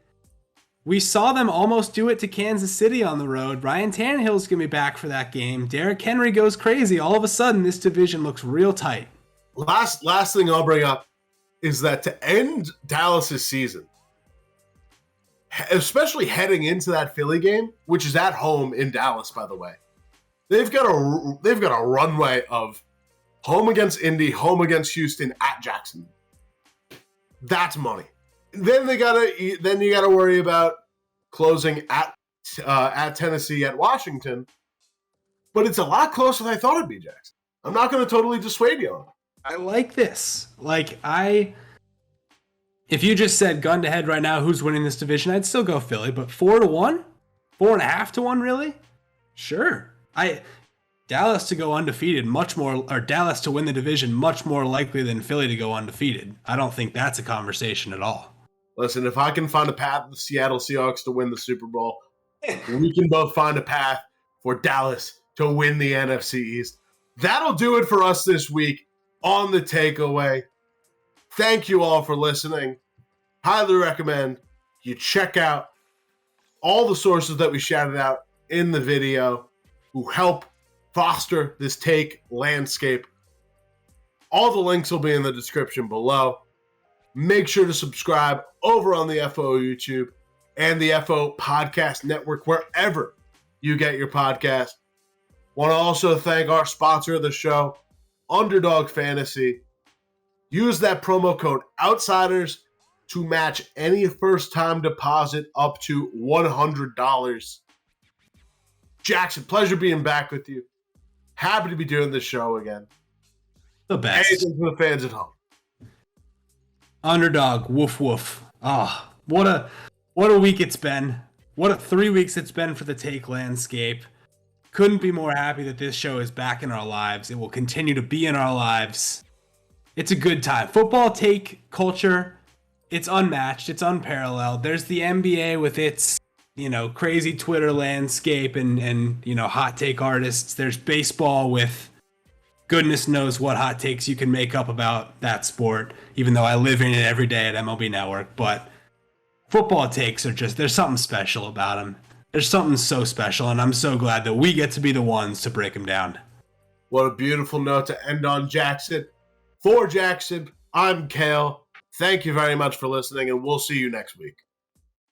We saw them almost do it to Kansas City on the road. Ryan Tannehill's going to be back for that game. Derrick Henry goes crazy. All of a sudden, this division looks real tight. Last thing I'll bring up is that to end Dallas's season, especially heading into that Philly game, which is at home in Dallas, by the way, they've got a runway of home against Indy, home against Houston, at Jacksonville. That's money. Then you gotta worry about closing at Tennessee, at Washington, but it's a lot closer than I thought it'd be, Jackson. I'm not going to totally dissuade you on it. I like this. If you just said gun to head right now, who's winning this division, I'd still go Philly, but 4-1, 4.5-1, really? Sure. Dallas to go undefeated Dallas to win the division much more likely than Philly to go undefeated. I don't think that's a conversation at all. Listen, if I can find a path for the Seattle Seahawks to win the Super Bowl, we can both find a path for Dallas to win the NFC East. That'll do it for us this week on The Takeaway. Thank you all for listening. Highly recommend you check out all the sources that we shouted out in the video who help foster this take landscape. All the links will be in the description below. Make sure to subscribe over on the FO YouTube and the FO Podcast Network, wherever you get your podcast. Want to also thank our sponsor of the show, Underdog Fantasy. Use that promo code OUTSIDERS to match any first-time deposit up to $100. Jackson, pleasure being back with you. Happy to be doing this show again. The best. Anything for the fans at home. Underdog, woof woof. Ah, what a week it's been. What a 3 weeks it's been for the take landscape. Couldn't be more happy that this show is back in our lives. It will continue to be in our lives. It's a good time. Football take culture, it's unmatched, it's unparalleled. There's the NBA with its, crazy Twitter landscape and hot take artists. There's baseball with goodness knows what hot takes you can make up about that sport, even though I live in it every day at MLB Network. But football takes are there's something special about them. There's something so special, and I'm so glad that we get to be the ones to break them down. What a beautiful note to end on, Jackson. For Jackson, I'm Cale. Thank you very much for listening, and we'll see you next week.